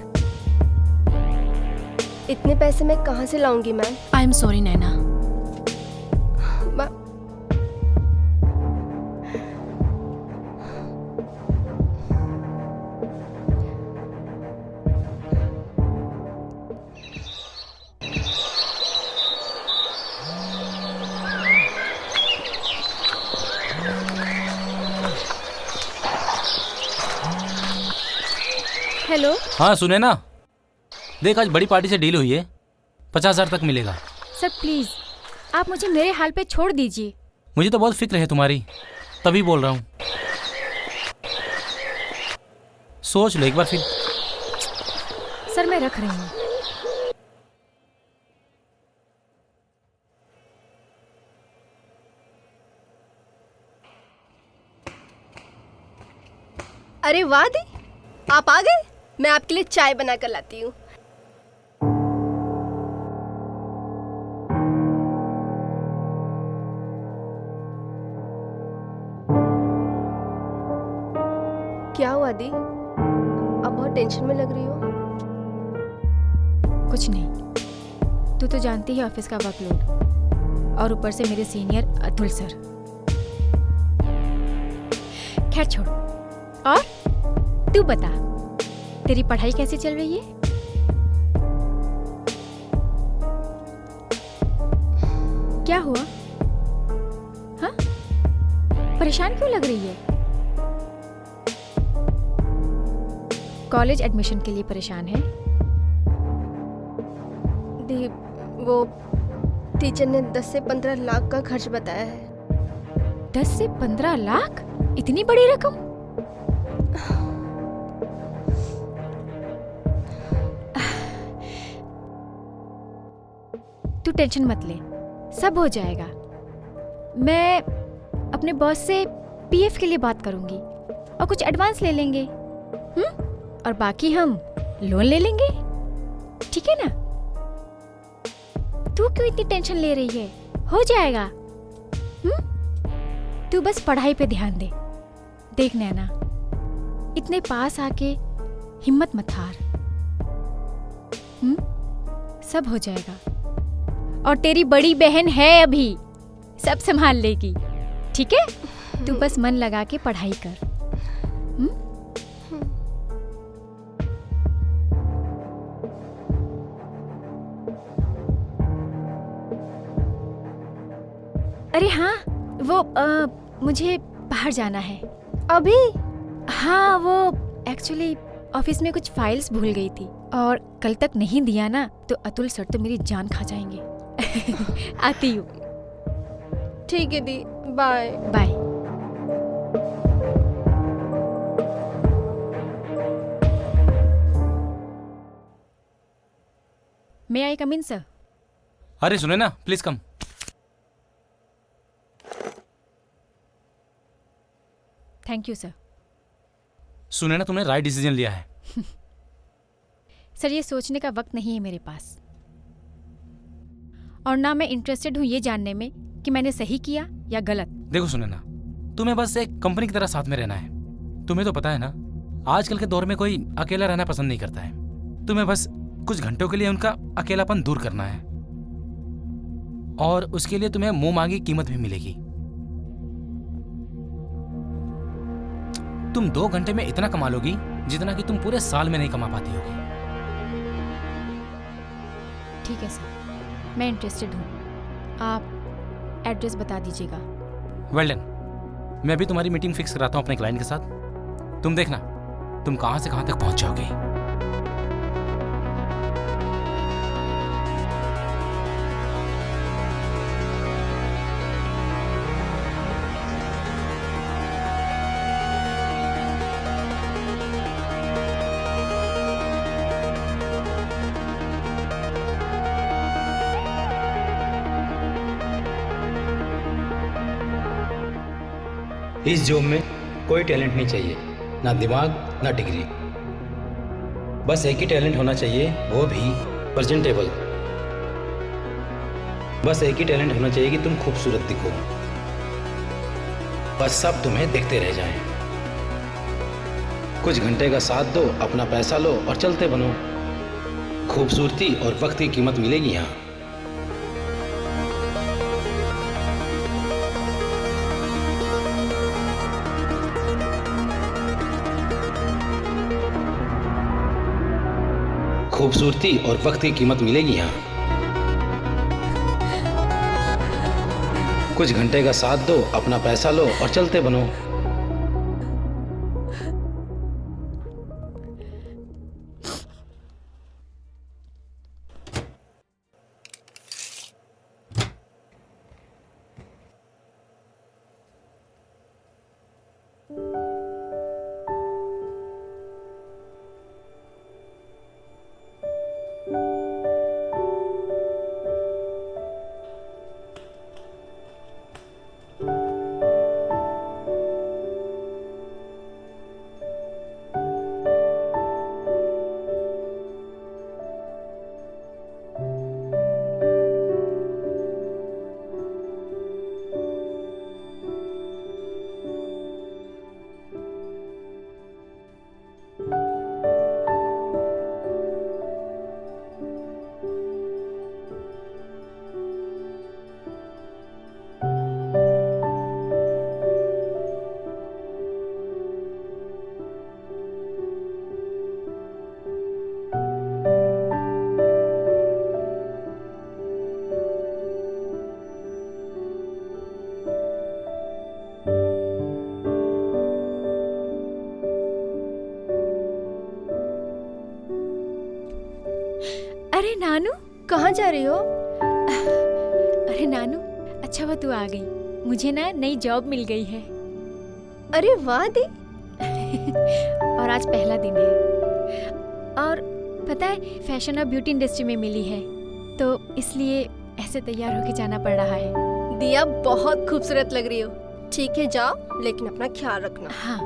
इतने पैसे मैं कहाँ से लाऊंगी ma'am? I am sorry Naina. Hello. हाँ सुने ना, देख आज बड़ी पार्टी से डील हुई है, 50,000 तक मिलेगा। सर प्लीज आप मुझे मेरे हाल पे छोड़ दीजिए। मुझे तो बहुत फिक्र है तुम्हारी, तभी बोल रहा हूँ। सोच लो एक बार फिर। सर मैं रख रही हूँ। अरे वाह दी, आप आ गए। मैं आपके लिए चाय बना कर लाती हूँ। क्या हुआ दी, आप बहुत टेंशन में लग रही हो। कुछ नहीं, तू तो जानती है ऑफिस का वर्कलोड, और ऊपर से मेरे सीनियर अतुल सर। खैर छोड़, और तू बता तेरी पढ़ाई कैसी चल रही है? क्या हुआ? हाँ, परेशान क्यों लग रही है? कॉलेज एडमिशन के लिए परेशान है? दी वो टीचर ने 10 से 15 लाख का खर्च बताया है। 10 से 15 लाख? इतनी बड़ी रकम? तू टेंशन मत ले, सब हो जाएगा। मैं अपने बॉस से पीएफ के लिए बात करूंगी और कुछ एडवांस ले लेंगे, और बाकी हम लोन ले लेंगे, ठीक है ना? तू क्यों इतनी टेंशन ले रही है? हो जाएगा। तू बस पढ़ाई पे ध्यान दे। देख नैना, इतने पास आके हिम्मत मत हार। सब हो जाएगा, और तेरी बड़ी बहन है अभी, सब संभाल लेगी, ठीक है? तू बस मन लगा के पढ़ाई कर। अरे हाँ, वो मुझे बाहर जाना है अभी। हाँ, वो एक्चुअली ऑफिस में कुछ फाइल्स भूल गई थी, और कल तक नहीं दिया ना तो अतुल सर तो मेरी जान खा जाएंगे। आती हूँ। ठीक है दी, बाय बाय। मे आई कम इन सर? अरे सुने ना, please come. Thank you sir. सुने ना, तुमने राइट डिसीजन लिया है। सर ये सोचने का वक्त नहीं है मेरे पास, और ना मैं इंटरेस्टेड हूँ ये जानने में कि मैंने सही किया या गलत। देखो सुने ना, तुम्हें बस एक कंपनी की तरह साथ में रहना है। तुम्हें तो पता है ना, आजकल के दौर में कोई अकेला रहना पसंद नहीं करता है। तुम्हें बस कुछ घंटों के लिए उनका अकेलापन दूर करना है, और उसके लिए तुम्हें मुंह मांगी कीमत भी मिलेगी। तुम 2 घंटे में इतना कमा लोगी जितना कि तुम पूरे साल में नहीं कमा पाती होगी। ठीक है सर, मैं इंटरेस्टेड हूँ। आप एड्रेस बता दीजिएगा। Well done. मैं अभी तुम्हारी मीटिंग फिक्स कराता हूँ अपने क्लाइंट के साथ। तुम देखना, तुम कहां से कहां तक पहुंच जाओगी। इस जॉब में कोई टैलेंट नहीं चाहिए, ना दिमाग ना डिग्री। बस एक ही टैलेंट होना चाहिए, वो भी प्रेजेंटेबल। बस एक ही टैलेंट होना चाहिए कि तुम खूबसूरत दिखो, बस सब तुम्हें देखते रह जाएं। कुछ घंटे का साथ दो, अपना पैसा लो और चलते बनो। खूबसूरती और वक्त की कीमत मिलेगी यहाँ। खूबसूरती और वक्त की कीमत मिलेगी यहाँ। कुछ घंटे का साथ दो, अपना पैसा लो और चलते बनो। अरे नानू, कहाँ जा रही हो? अरे नानू, अच्छा हुआ तू आ गई। मुझे ना नई जॉब मिल गई है। अरे वाह दी। और आज पहला दिन है। और पता है, फैशन और ब्यूटी इंडस्ट्री में मिली है, तो इसलिए ऐसे तैयार होके जाना पड़ रहा है। दिया, बहुत खूबसूरत लग रही हो। ठीक है जाओ, लेकिन अपना ख्याल रखना। हाँ।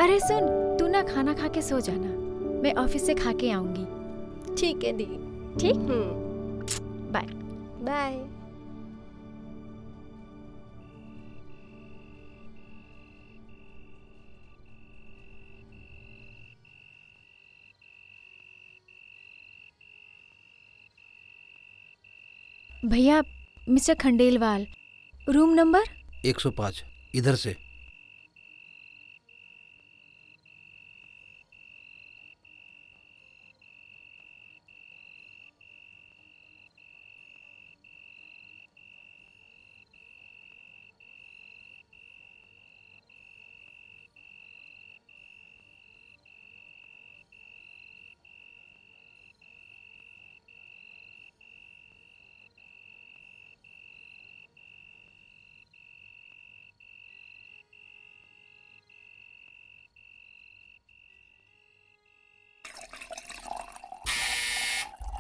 अरे सुन, तू ना खाना खा के सो जाना, मैं ऑफिस से खा के आऊंगी। ठीक है दी। ठीक, बाय। बाय। भैया, मिस्टर खंडेलवाल, रूम नंबर 105 इधर से।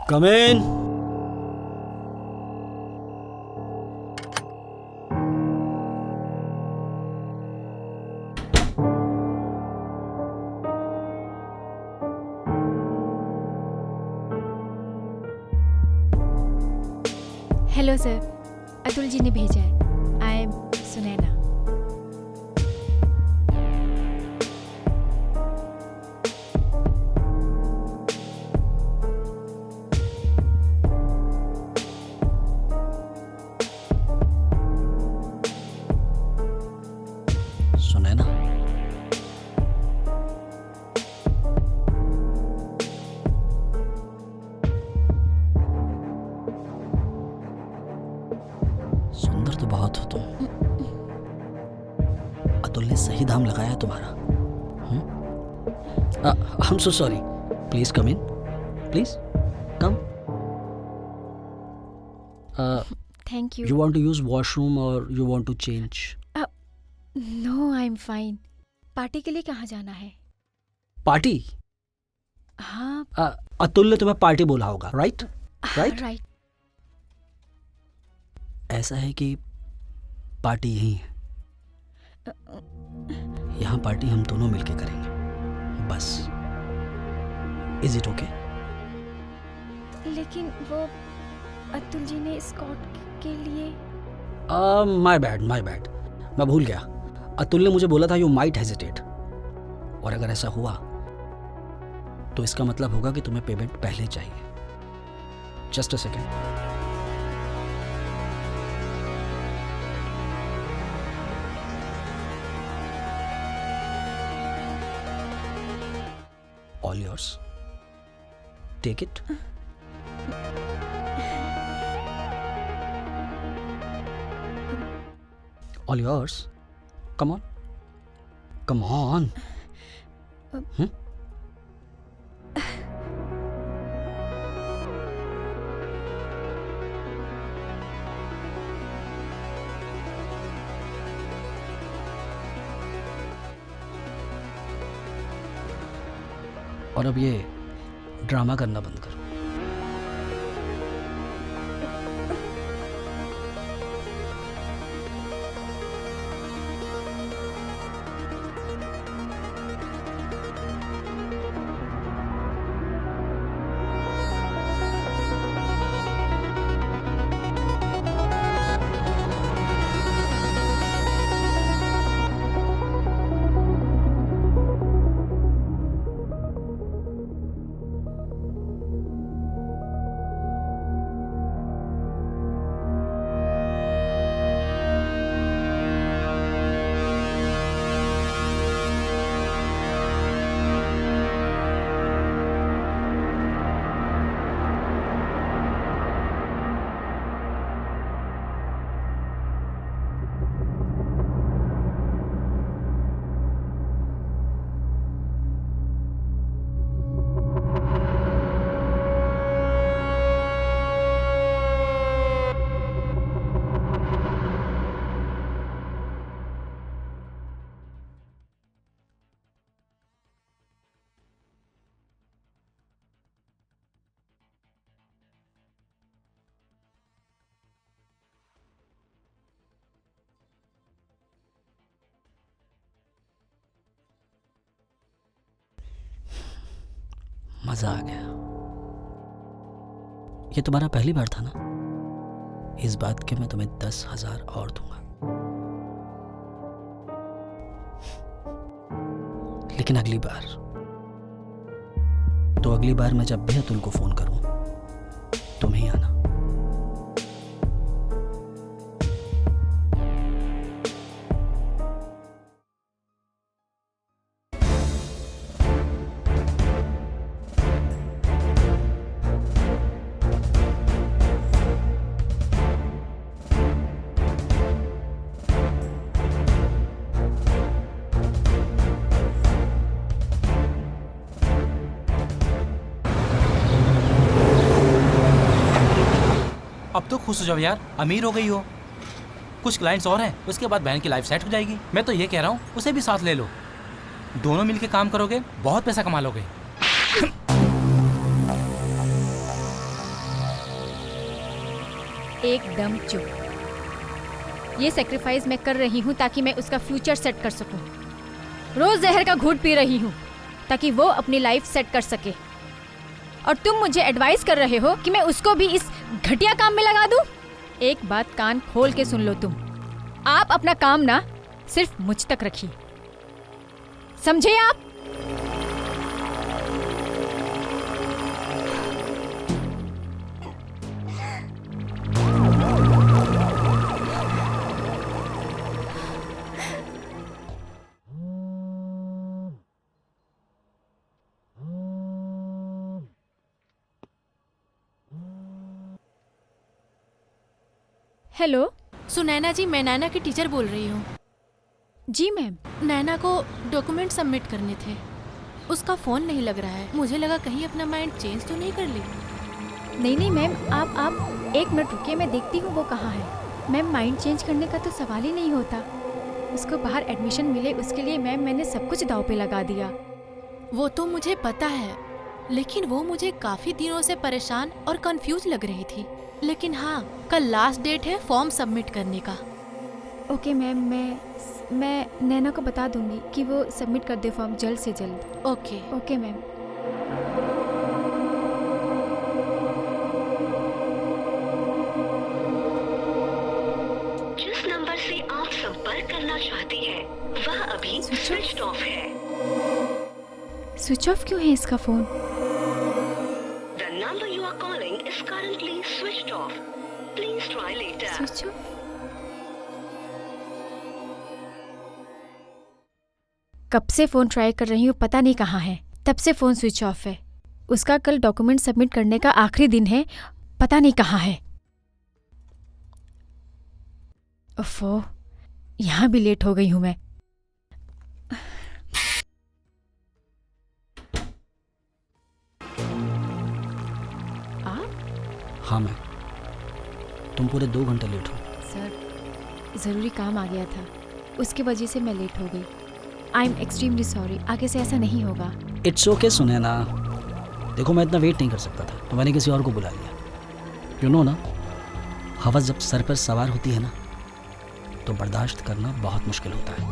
कम इन। हेलो सर, अतुल जी ने भेजा है। I am Sunaina. सुनैना, सुंदर तो बहुत हो तुम। अतुल ने सही दाम लगाया है तुम्हारा। I am so sorry, please come in, please come. Thank you you. Want to use washroom और you want to change? No, I am fine. Party के लिए कहाँ जाना है? पार्टी? हाँ, अतुल ने तुम्हें पार्टी बोला होगा, राइट? राइट? राइट। ऐसा है कि पार्टी यही है, यहाँ पार्टी हम दोनों मिलके करेंगे बस। Is it okay? लेकिन वो अतुल जी ने स्कॉट के लिए माय बैड, मैं भूल गया। अतुल ने मुझे बोला था यू माइट हेजिटेट, और अगर ऐसा हुआ तो इसका मतलब होगा कि तुम्हें पेमेंट पहले चाहिए। Just a second. All yours, take it. All yours. Come on. Come on. और अब ये ड्रामा करना बंद करो। मजा आ गया। ये तुम्हारा पहली बार था ना? इस बात के मैं तुम्हें 10,000 और दूंगा। लेकिन अगली बार मैं जब भी अतुल को फोन करूं, तुम ही आना। अब तो खुश हो जाओ यार, अमीर हो गई हो। कुछ क्लाइंट्स और हैं, उसके बाद बहन की लाइफ सेट हो जाएगी। मैं तो ये कह रहा हूँ उसे भी साथ ले लो, दोनों मिलके काम करोगे, बहुत पैसा कमा लोगे। एकदम चुप। ये सेक्रीफाइस मैं कर रही हूँ ताकि मैं उसका फ्यूचर सेट कर सकूँ। रोज जहर का घूंट पी रही हूँ ताकि वो अपनी लाइफ सेट कर सके, और तुम मुझे एडवाइस कर रहे हो कि मैं उसको भी इस घटिया काम में लगा दूं? एक बात कान खोल के सुन लो तुम, आप अपना काम ना सिर्फ मुझ तक रखिए, समझे आप? हेलो सुनैना जी, मैं नैना की टीचर बोल रही हूँ। जी मैम। नैना को डॉक्यूमेंट सबमिट करने थे, उसका फोन नहीं लग रहा है। मुझे लगा कहीं अपना माइंड चेंज तो नहीं कर ली। नहीं नहीं मैम, आप 1 मिनट रुकिए, मैं देखती हूँ वो कहाँ है। मैम माइंड चेंज करने का तो सवाल ही नहीं होता। उसको बाहर एडमिशन मिले उसके लिए मैम मैंने सब कुछ दांव पे लगा दिया। वो तो मुझे पता है, लेकिन वो मुझे काफी दिनों से परेशान और कंफ्यूज लग रही थी। लेकिन हाँ, कल लास्ट डेट है फॉर्म सबमिट करने का। ओके मैम, मैं नैना को बता दूंगी कि वो सबमिट कर दे फॉर्म जल्द से जल्द। ओके। Okay ma'am. जिस नंबर से आप संपर्क करना चाहते हैं वह अभी स्विच ऑफ है। स्विच ऑफ क्यों है इसका phone? The number you are calling is currently switched off. Please try later. Switch off? कब से फ़ोन ट्राई कर रही हूँ, पता नहीं कहाँ है। तब से फ़ोन स्विच ऑफ है। उसका कल डॉक्यूमेंट सबमिट करने का आखिरी दिन है, पता नहीं कहाँ है। ओफो, यहाँ भी लेट हो गई हूँ मैं। हाँ मैं, तुम पूरे 2 घंटे लेट हो। सर, ज़रूरी काम आ गया था, उसकी वजह से मैं लेट हो गई। आई एम एक्सट्रीमली सॉरी, आगे से ऐसा नहीं होगा। इट्स ओके सुनैना, देखो मैं इतना वेट नहीं कर सकता था तो मैंने किसी और को बुला लिया। यू नो ना, हवस जब सर पर सवार होती है ना तो बर्दाश्त करना बहुत मुश्किल होता है।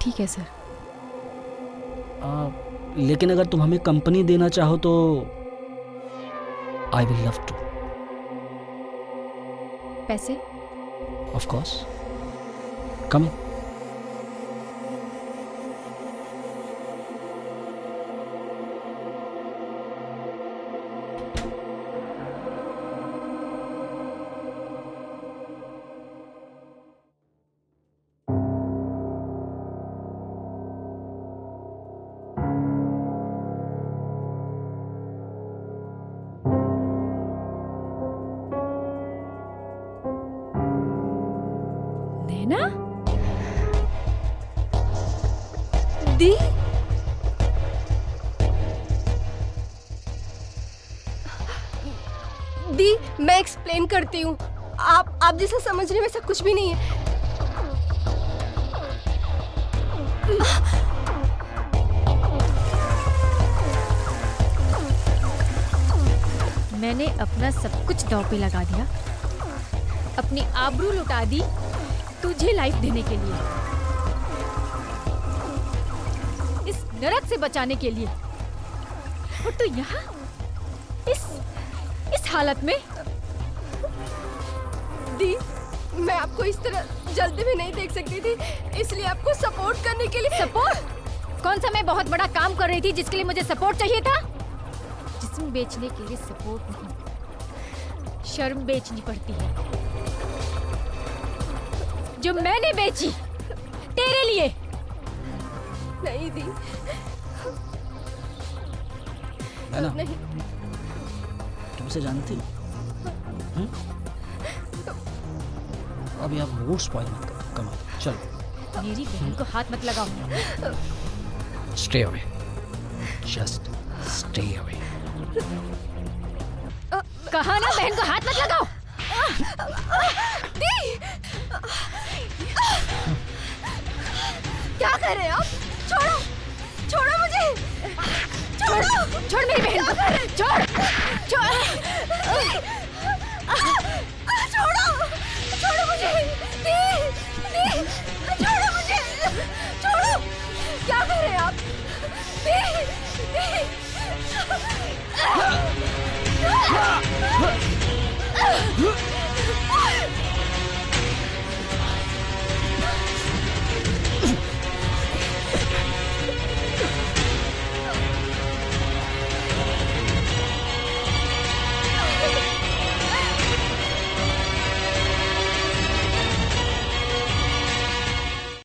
ठीक है सर। लेकिन अगर तुम हमें कंपनी देना चाहो तो आई विल लव टू। पैसे? ऑफ कोर्स, कम। नैना? दी? दी, मैं एक्सप्लेन करती हूँ। आप जैसा समझ रहे हैं वैसा कुछ भी नहीं है। मैंने अपना सब कुछ दांव पे लगा दिया, अपनी आबरू लुटा दी तुझे लाइफ देने के लिए, इस नरक से बचाने के लिए। और तू यहाँ इस हालत में? दी, मैं आपको इस तरह जल्दी भी नहीं देख सकती थी, इसलिए आपको सपोर्ट करने के लिए। सपोर्ट? कौन सा मैं बहुत बड़ा काम कर रही थी जिसके लिए मुझे सपोर्ट चाहिए था? जिस्म बेचने के लिए सपोर्ट नहीं, शर्म बेचनी पड़ती है, जो मैंने बेची तेरे लिए। नहीं दी, नहीं। तुम उसे जानती हो? अभी आप मूड स्पॉइल मत करो। कम ऑन, चलो। मेरी बहन को हाथ मत लगाओ। Stay away, just stay away. कहा ना बहन को हाथ मत लगाओ। दी, क्या कर रहे हैं आप? छोड़ो, छोड़ो मुझे, छोड़ो, छोड़ मेरी बहन को, छोड़।